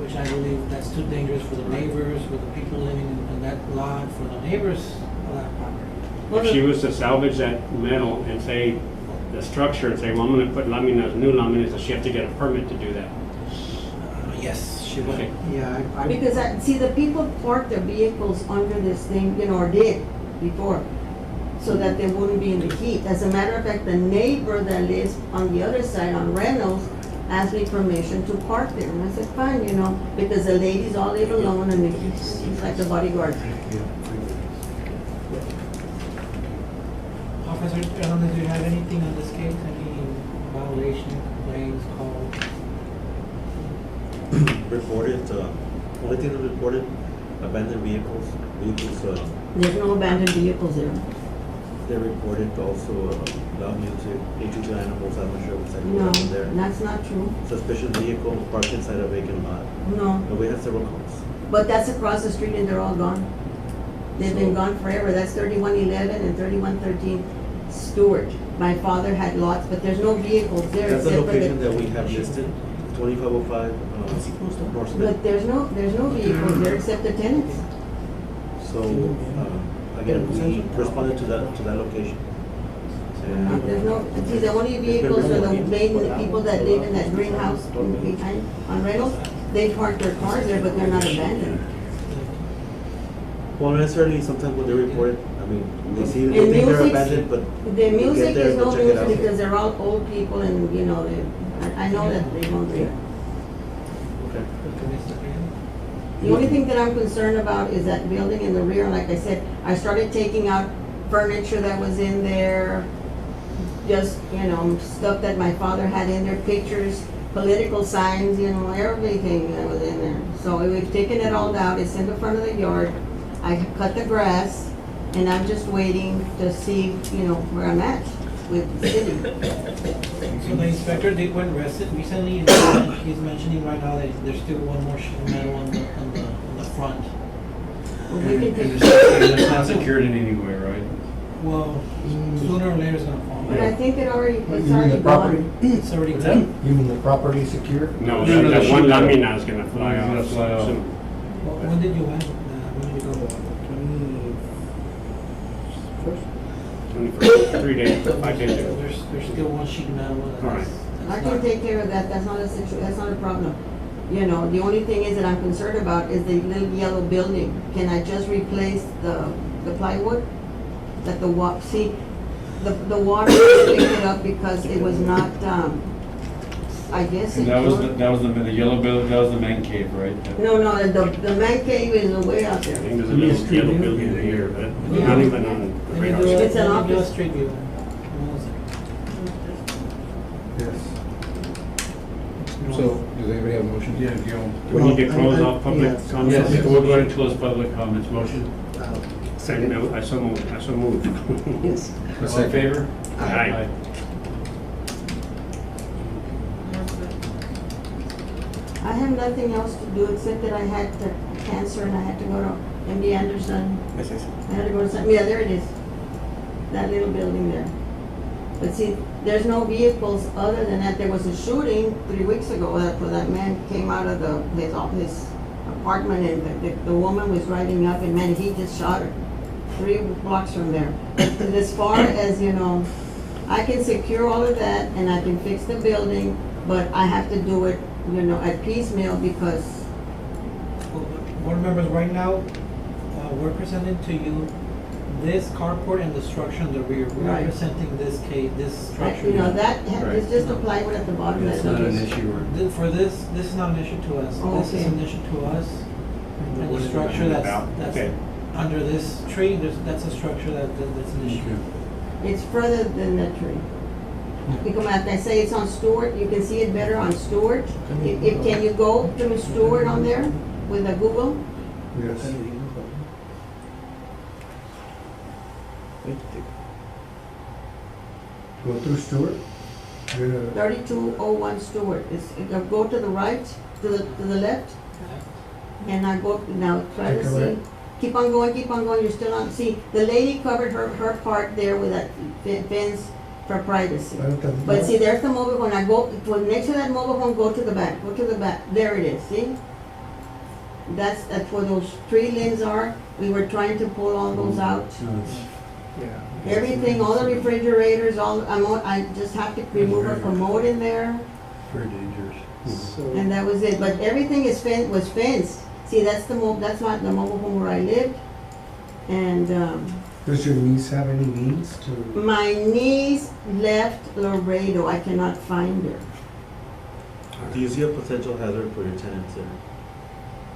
which I believe that's too dangerous for the neighbors, for the people living in that lot, for the neighbors of that property. If she was to salvage that metal and say, the structure, and say, well, I'm gonna put laminas, new laminas, does she have to get a permit to do that? Yes, she would. Okay. Yeah, I. Because see, the people park their vehicles under this thing, you know, or did before, so that they wouldn't be in the heat. As a matter of fact, the neighbor that lives on the other side on Reynolds asked me permission to park there. And I said, fine, you know, because the ladies all live alone and he's like the bodyguard. Officer, I don't know if you have anything on this case, any violation, complaints, calls? Reported, only thing that reported, abandoned vehicles, There's no abandoned vehicles there. they reported also, loud music, injured to animals, I'm not sure what's that No, going on there. that's not true. Suspicious vehicle parked inside a vacant lot, No, and we had several calls. but that's across the street and they're all gone. They've been gone forever. That's 3111 and 3113 Stewart. My father had lots, but there's no vehicles there That's the except for location that the. we have listed, 2505, North Smith. But there's no vehicles there except the tenants. So, again, we responded to that location. And There's no, see, the only vehicles are the people that live in that greenhouse behind, on Reynolds. They park their cars there, but they're not abandoned. well, not necessarily, sometimes when they report it, I mean, they see, And they think they're music's- abandoned, but The music there, is no go check it music out. because they're all old people and, you know, I know that they don't drink. okay. The only thing that I'm concerned about is that building in the rear, like I said, I started taking out furniture that was in there, just, you know, stuff that my father had in there, pictures, political signs, you know, everything that was in there. So we've taken it all out, it's in the front of the yard, I cut the grass, and I'm just waiting to see, you know, where I'm at with the city. So the inspector did went recently, and he's mentioning right now that there's still one more sheet of metal on the front. Well, we And can it's take- it's not secured in any way, right? Well, sooner or later it's gonna fall. But I think it's You already mean the property? gone. It's already What's done. You mean the property secure? No, No, no, that the one sheet metal. lamina is gonna fly It's off. gonna fly off. soon. When did you have it? When did you go? 21st, 3 days, 5 days ago. There's still one sheet of metal. All right. I can take care of that, that's not that's not a problem. You know, the only thing is that I'm concerned about is the little yellow building. Can I just replace the the plywood, that the water picked it up because it was not, I guess. And that was the yellow building, that was the man cave, right? No, the man cave is way out I there. think there's a little yellow building here, but Yeah. not even on the Let me radar. do It's an let me do a office. street view. Yes. So, does anybody have a motion? Yeah, if you want. We need to Well, close I- off public yeah. comments. Yes, we'll go ahead and close public comments. Motion? Second, I so moved. Yes. All in favor? Aye. I have nothing else to do except that I had cancer and I had to go to MD Anderson. I had to go to some, yeah, there it is. That little building there. But see, there's no vehicles other than that. There was a shooting 3 weeks ago where that man came out of his apartment and the woman was riding up and man, he just shot her 3 blocks from there. But as far as, you know, I can secure all of that and I can fix the building, but I have to do it, you know, at piecemeal because Board members, right now, we're presenting to you this carport and the structure in the rear. We're not Right. presenting this structure. you know, that, Right. it's just a plywood at the bottom. It's that not an doesn't- issue. For this is not an issue to us. Oh, This is okay. an issue to us. And What the is it structure about? that's Okay. under this tree, that's a structure that's an issue. It's further than the tree. Because like I say, it's on Stewart, you can see it better on Stewart. Can you go to Stewart on there with a Google? Yes. Go through Stewart. 3201 Stewart. Go to the right, to the left, and I go, now try to Take a see. right. Keep on going, you're still on, see, the lady covered her part there with that fence for privacy. But see, there's the mobile home, I go, next to that mobile home, go to the back, there it is, see? That's where those tree limbs are, we were trying to pull all those out. No, it's Everything, all the refrigerators, I just have to remove a commode in there, very dangerous. So, and that was it, but everything was fenced. See, that's not the mobile home where I lived, and, Does your niece have any means to? my niece left Laredo, I cannot find her. Do you see a potential hazard for your tenants there?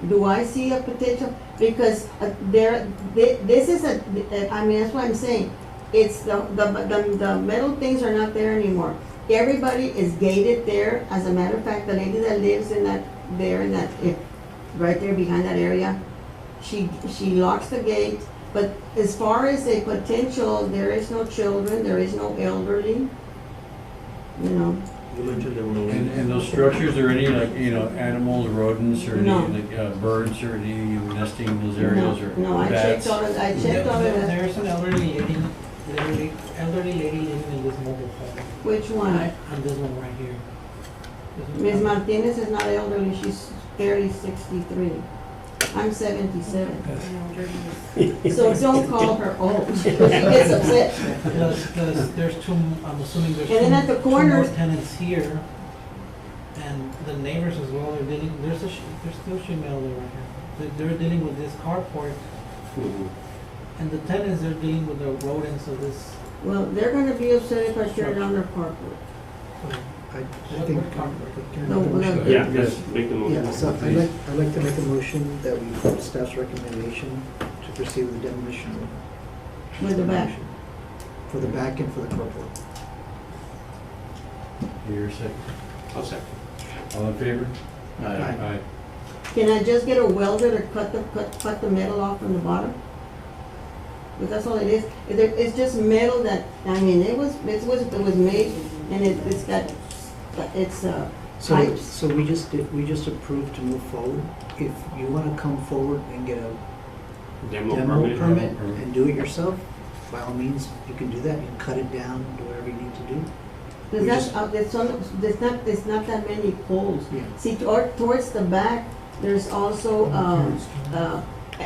Do I see a potential? Because this is I mean, that's what I'm saying. It's the metal things are not there anymore. Everybody is gated there. As a matter of fact, the lady that lives right there behind that area, she locks the gate. But as far as a potential, there is no children, there is no elderly, you know. You mentioned there were no. And those structures, are any like, you know, animals, rodents, or any No. like birds, or any nesting in those areas, or No, I checked bats? all of that. There's an elderly lady living in this mobile home. Which one? On this one right here. This one. Ms. Martinez is not elderly, she's barely 63. I'm 77. So don't call her old, she gets upset. Plus, there's two, I'm assuming there's And then at the two corners- more tenants here. And the neighbors as well, they're dealing, there's still female there right here. They're dealing with this carport. Mhm. And the tenants, they're dealing with the rodents of this. Well, they're gonna be upset if I tear down their carport. I What think. carport? Can I No, make a motion? no. Yeah, yes, make the motion. Yeah, so I'd like to make a motion that we put staff's recommendation to proceed with the demolition. With the back. For the back and for the carport. Here, second. I'll second. All in favor? Aye. Can I just get a welder to cut the metal off from the bottom? But that's all it is. It's just metal that, I mean, it was made, and it's got, pipes. So we just approved to move forward. If you wanna come forward and get a Demo demo permit. permit and do it yourself, by all means, you can do that. You can cut it down, do whatever you need to do. There's not that many poles. Yeah. See, towards the back, there's also,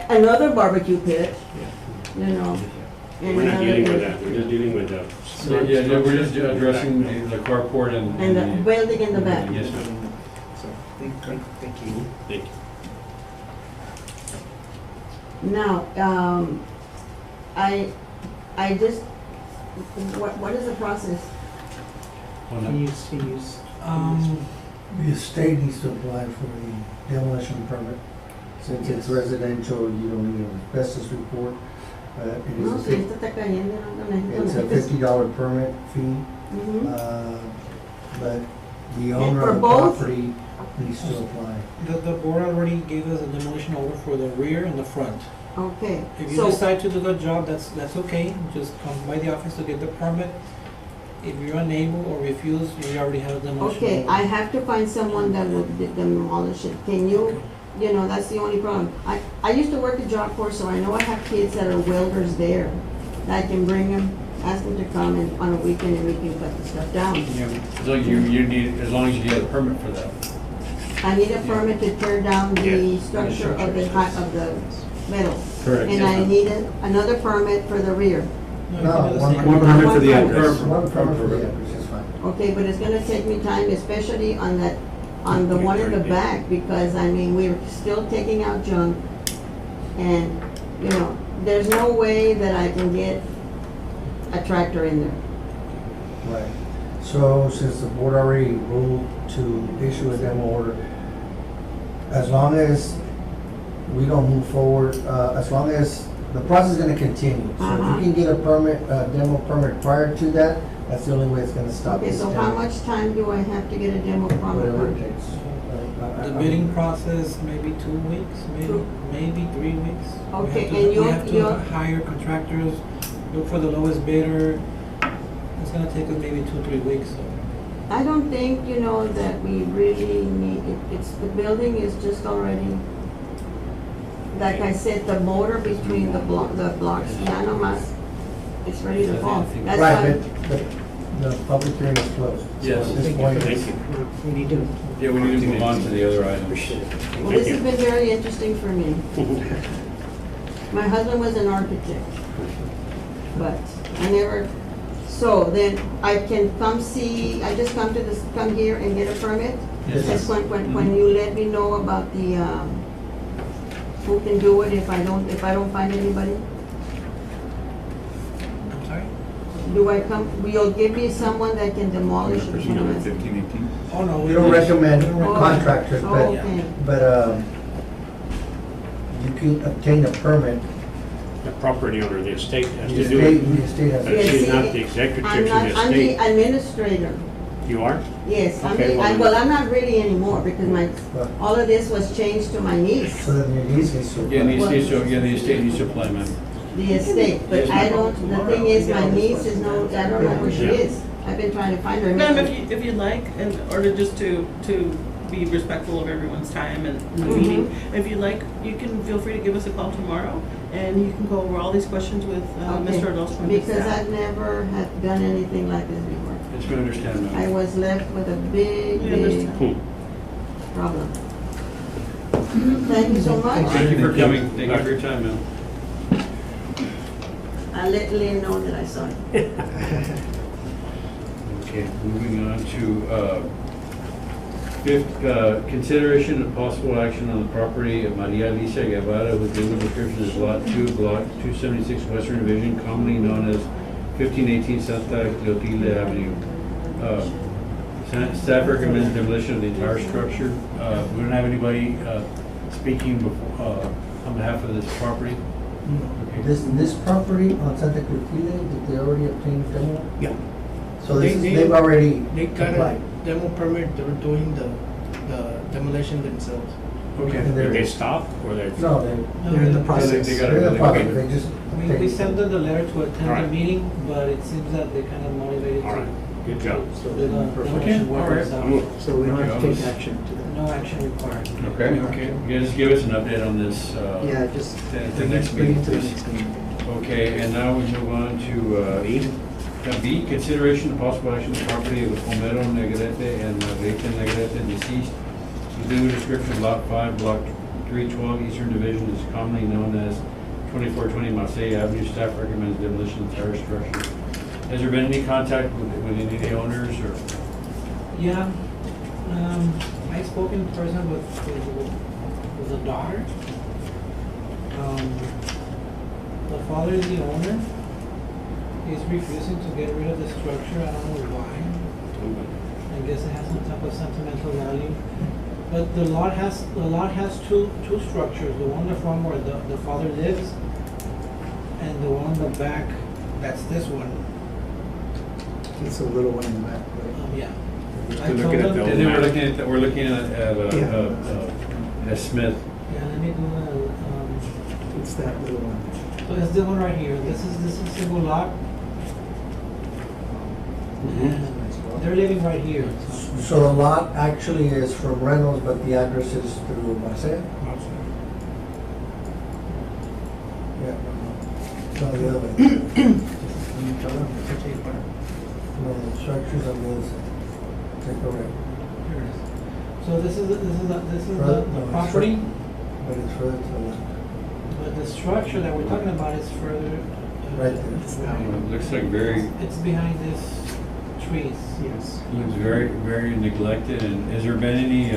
another barbecue pit, you know. and We're not another- dealing with that, we're just dealing with the. So, yeah, we're just addressing the carport and. And the building in the back. Yes, ma'am. So, thank you. Thank you. Now, I just, what is the process? Can you The estate needs to apply for the demolition permit. Since it's residential, you don't need an asbestos report. It No, is si a, esto está cayendo, no, no, it's a $50 permit fee, but the owner for of the both? property needs to apply. The board already gave us a demolition order for the rear and the front. Okay, If you so, decide to do the job, that's okay, just come by the office to get the permit. If you're unable or refuse, we already have a demolition okay, order. I have to find someone that will demolish it. Can you, you know, that's the only problem. I used to work at Job Corps, so I know I have kids that are welders there. That I can bring them, ask them to come and on a weekend and we can cut the stuff down. As long as you need, as long as you get a permit for that. I need a permit to tear down the Yeah. structure of the metal. Correct. And I needed another permit for the rear. No, you can do the one same. One permit for the One address. One permit for the address is fine. Okay, but it's gonna take me time, especially on that, on the one in the back, because I mean, we're still taking out junk. And, you know, there's no way that I can get a tractor in there. Right. So since the board already ruled to issue a demo order, as long as we don't move forward, as long as, the process is gonna continue. So if Uh-huh. you can get a permit, demo permit prior to that, that's the only way it's gonna stop Okay, this so demo. how much time do I have to get a demo Whatever it permit? takes. The bidding process, maybe 2 weeks, Two. maybe 3 weeks. Okay, We and have to you're- hire contractors, look for the lowest bidder. It's gonna take us maybe 2-3 weeks, so. I don't think, you know, that we really need, it's, the building is just already, like I said, the motor between the blocks, ya nomás, it's ready to fall. That's Right, why, but the public hearing is closed. So Yes. at this point, Thank you. We need to. Yeah, we need to move on to the other items. well, this has been very interesting for me. My husband was an architect, but I never, so then I can come see, I just come to this, come here and get a permit? Yes. That's when you let me know about the, who can do it if I don't find anybody? I'm sorry? Do I come, you'll give me someone that can demolish the Person number permit? 1518. Oh, no. we don't recommend Oh. contractors, Oh, but, okay. but, you can obtain a permit. The property owner, the estate has The to do estate, it. the estate has. But Yes, she's see, not the executive, I'm she's not, the I'm the estate. administrator, You are? yes, Okay, well, well, I'm not really anymore, because Well, all of this was changed to my niece, So then your niece needs to. Yeah, the estate needs to apply, ma'am. the estate, but I don't, the thing is, my niece is no, I don't know where she Yeah. is. I've been trying to find her. Ma'am, if you'd like, in order just to be respectful of everyone's time and the Mhm. meeting, if you'd like, you can feel free to give us a call tomorrow, and you can go over all these questions with Okay, Mr. Adolfo and his because staff. I've never have done anything like this before. Yes, we understand, I ma'am. was left with a big, We big understand. problem. Thank you so much. Thank you for coming. Thank you for your time, ma'am. I'll let Lynn know that I saw it. Okay, moving on to, fifth, consideration of possible action on the property of Maria Alicia Guevara with legal description as Lot 2, Block 276 Western Division, commonly known as 1518 Santa Clotilde Avenue. Staff recommends demolition of the entire structure. We don't have anybody speaking on behalf of this property. Okay. This property on Santa Clotilde, did they already obtain demo? Yeah. So this is, They- they've already They got a applied. demo permit, they were doing the demolition themselves. And Did they're- they stop or they? No, they're in the process. They got They're in the everything. process, Okay. they just. We sent them the letter to attend the Alright. meeting, but it seems that they kind of motivated All right, to. good job. So do the then, demolition all work right. themselves. so we don't have to Okay, take action to that. No action required. Okay. You just give us an update on this. Yeah, just The next bring meeting, it to the please. next meeting. Okay, and now we move on to B, consideration of possible action on the property of Homero Negrete and Margarita Negrete deceased. Legal description, Lot 5, Block 312, Eastern Division is commonly known as 2420 Marseille Avenue. Staff recommends demolition of the entire structure. Has there been any contact with any of the owners or? Yeah, I spoke in person with the daughter. the father is the owner. He's refusing to get rid of the structure, I don't know why. I guess it has some type of sentimental value. But the lot has two structures, the one in the front where the father lives, and the one in the back, that's this one. It's a little one in the back, right? Yeah. Just I looking told at them- the And old then we're map. looking at, we're looking at Smith. Yeah, let me do It's that little one. so it's the one right here, this is single lot. And they're living right here, so. So the lot actually is from Reynolds, but the address is through Marcel? Yeah, no, the other way. No, the structure's on the other side. Take a right, Here it is. So this is Right, the no, property, but it's further to the left. but the structure that we're talking about is further. Right there. It's that one. Looks like very, It's behind this trees. Yes. looks very neglected, and has there been any,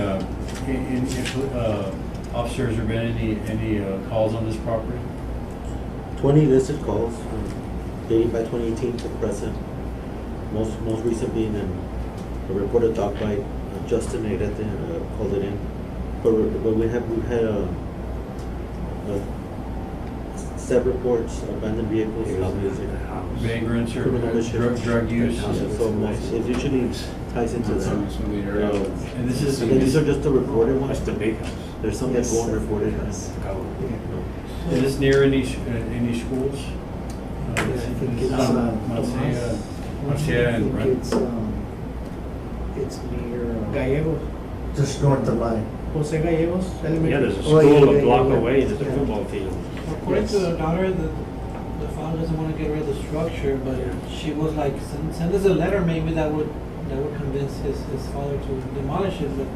officers, there been any calls on this property? 20 listed calls, dating by 2018 to present. Most recent being a reported dog bite. Justin Negrete called it in. But we've had set reports, abandoned vehicles, house music, Vagrants or criminal mischief, drug use? So it usually ties into that. And this is, And then these are just the reported ones. That's the big house. There's some that Yes. go unreported. is this near any schools? I think This is it's, on Marcia and I think it's near, Gallegos, Just north of line. Jose Gallegos, Yeah, there's a Oh, yeah, school yeah, a block yeah. away, there's a Yeah. football field. According to the daughter, the father doesn't want to get rid of the structure, but she was like, send us a letter, maybe that would convince his father to demolish it, but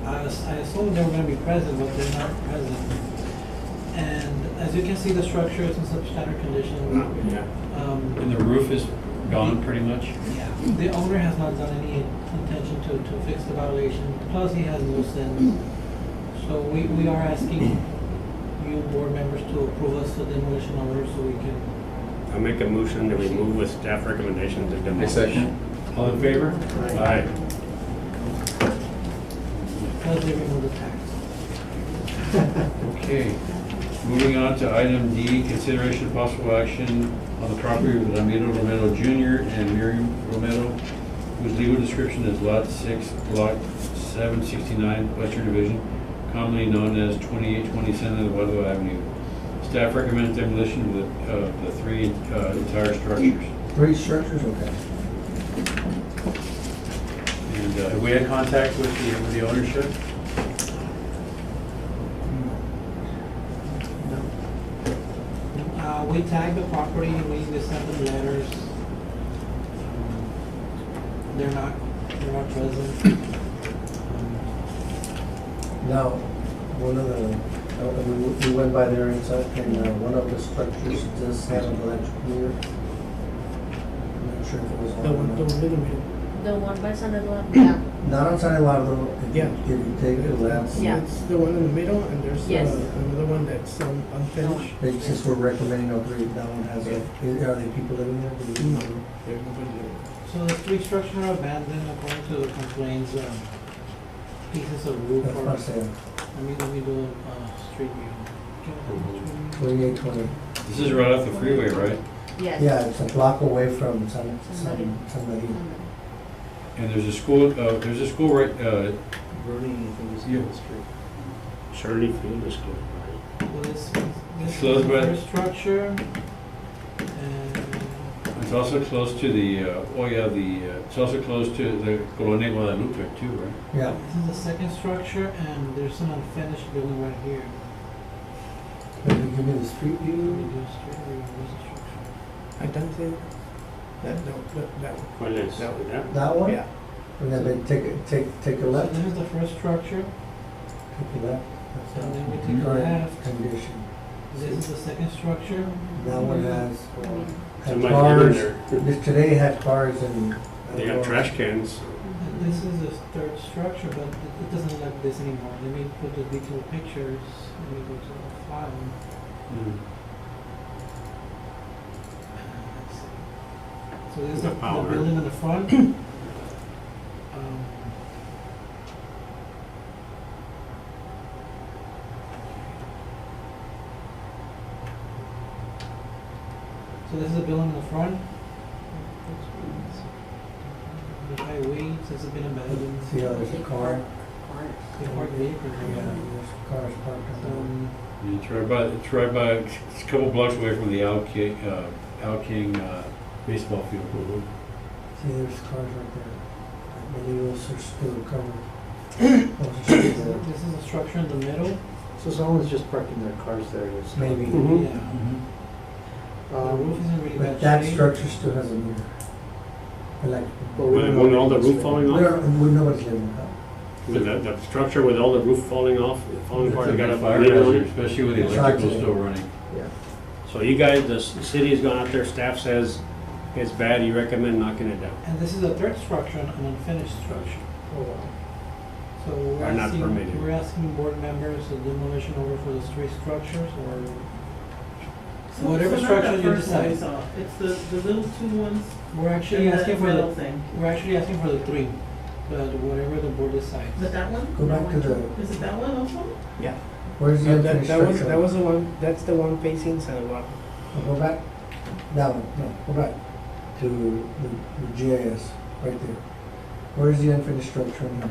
I assume they were gonna be present, but they're not present. And as you can see, the structure is in substandard condition. Yeah. And the roof is gone pretty much? Yeah, the owner has not done any intention to fix the violation, plus he has no sense. So we are asking you board members to approve us the demolition order so we can. I make a motion to remove with staff recommendation to demolish. second. All in favor? Aye. Plus they remove the tax. Okay. Moving on to item D, consideration of possible action on the property of Ramiro Romero Jr. and Miriam Romero, whose legal description is Lot 6, Block 769, Western Division, commonly known as 2820 of Guadalupe Avenue. Staff recommends demolition of the three entire structures. 3 structures, okay. And have we had contact with the ownership? We tagged the property, we sent them letters. They're not present. Now, one of the, we went by there inside, and one of the structures does have an electric meter. I'm not sure if it was the on. one, or the not. little meter. The one by San Eduardo? Yeah. Not on San Eduardo, Yeah. if you take a left. Yeah. It's the one in the middle, and there's Yes. another one that's unfinished. They just were recommending no three, that one has a, are there people living there? Do you- No, there's nobody there. So the three structures are abandoned according to the complaints, pieces of roof That's or, what I'm saying, let me do a street view. 2820. This is right off the freeway, right? Yes. Yeah, it's a block away from San Maria. And there's a school right, Bernie, I think is Yeah. on the street. Shirley Field is closed, right? Well, this is Close the by- first structure, and it's also close to the, it's also close to the Colonia Guadalupe too, right? Yeah, this is the second structure, and there's an unfinished building right here. can you give me the street Let me view? do a street view of this structure. I don't think that, no, that one. Well, it's, That one. that, That one? Yeah. And then take a So left, this is the first structure, take a left. That's and it. then we take a Current left. Condition. This is the second structure. That one has Somebody cars, living there. this today had cars and. they got trash cans. And this is the third structure, but it doesn't look like this anymore. Let me put the detailed pictures. Let me go to the file. So this is The the power. building in the front. So this is the building in the front. The high weeds, this has been embedded in. See how there's a car? The parked vehicles. Yeah, there's cars parked on It's right by, it's a couple blocks away from the Al King baseball field. there. See, there's cars right there. I believe those are still covered. Those are still there. This is a structure in the middle. So someone's just parking their cars there. it's not- Maybe. Mhm. Yeah. The roof is in really But bad that shape. structure still has a meter. Electrical. But we don't know When all the what's roof there. falling We off? don't, nobody's living in that. With the structure with all the roof falling off, falling apart, you got a fire meter on hazard, it? especially with the It's electrical hard to- still running. Yeah. So you guys, the city has gone out there, staff says it's bad, you recommend knocking it down. And this is a third structure, an unfinished structure. Oh, wow. So Are not permitted. we're asking board members a demolition order for those three structures, or whatever So not structure that you first one we decide. saw. It's the little two ones We're actually and the asking for metal the, thing. we're actually asking for the three, whatever the board decides. But that one? Go back to the, Is it that one also? Yeah. where's the unfinished structure? That was the one, that's the one facing San Juan. Go back, that one, no, go back to the GIS, right there. Where's the unfinished structure in here?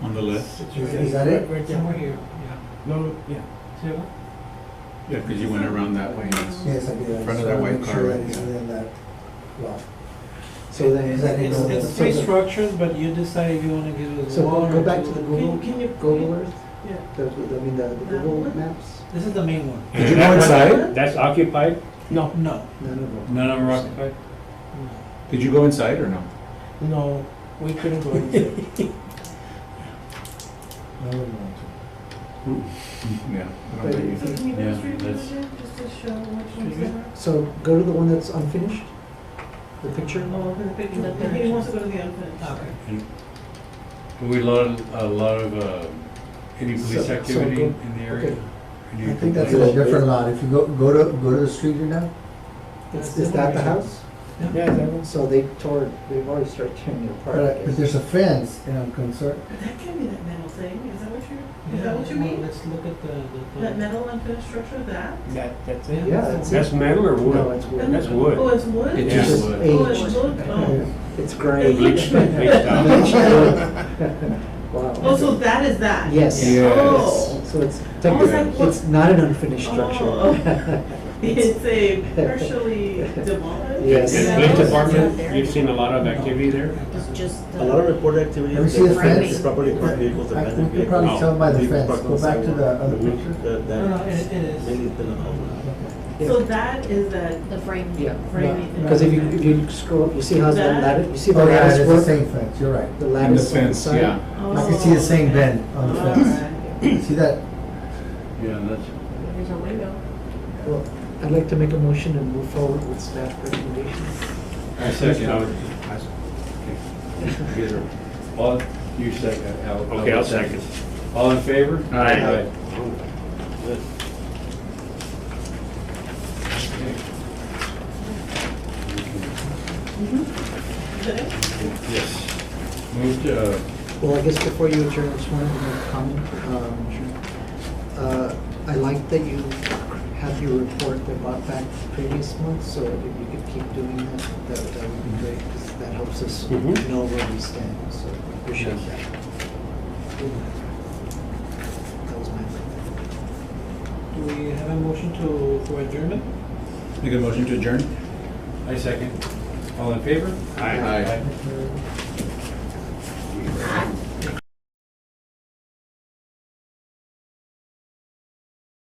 On the left? Is that it? Right there. Somewhere here, yeah. No, yeah. See that one? Yeah, because you went around that way. Yes, I did. I Front of just that wanna white make car sure right that it's there. within that lot. So then, Is that It's, in the- it's three structures, but you decide if you wanna give us so one go or back two. to the Can you? Google Earth, Yeah. the Google That one? Maps? This is the main one. Did you go inside? That's occupied? No, No, None of them. None of them are occupied? no. Did you go inside or no? no, we couldn't go inside. No, we want Yeah. I don't But- think So you- can you go Yeah, straight to that's- it, just to show which ones Street there are? So go to the one that's unfinished, the picture. Oh, the picture, The he wants to go to the unfinished. Okay. We lot, a lot of, any police So activity go- in the area? okay. Any I think that's complaints? in a different lot. If you go to the street you're now, Is that the house? Yeah, that was. So they've already started tearing it apart. I but guess. there's a fence and I'm concerned. But that can't be that metal thing, is that what Yeah, that what you well, mean? Let's look at the. That metal unfinished structure, that? That's it. Yeah, that's That's metal or wood? No, it's wood. That's wood. Oh, it's wood? It's just It's wood. Oh, it's aged. wood, oh. It's gray. Bleached out. Bleached wood. Wow. Oh, so that is that? Yes. Yes. Oh. So it's I was technically, like, what? it's not an unfinished structure. Oh, It's a partially demolished? Yes. And Yeah. police department, you've seen a lot of activity there? It's just A lot of reported activity. Have you seen the fence? Property parked vehicles, I abandoned we can probably vehicles. tell by the Vehicles fence. parked Go on back to the sidewalk. other Mhm. picture. No, no, it is. Mainly it's been on hold. So that is that the frame. Yeah. framing thing? Because if you scroll up, you see how the That- lattice, you see the Oh, yeah, lattice it's the work? same fence. You're right. The And the lattice on the fence, side. yeah. I can see the same bend on the fence. Alright. See that? Yeah, that's, There's a window. Well, I'd like to make a motion and move forward with staff recommendations. I second. Okay. All, you second, Al. Okay, I'll second. All in favor? Aye. Good. Is that it? Yes. Move to, Well, I guess before you adjourn, I just wanted to make a comment. I like that you have your report that brought back previous months, so if you could keep doing that, that would be great, because that helps us Mhm. know where we stand, so I appreciate Yes. that. That was my comment. Do we have a motion for adjournment? Make a motion to adjourn? I second. All in favor? Aye. Aye.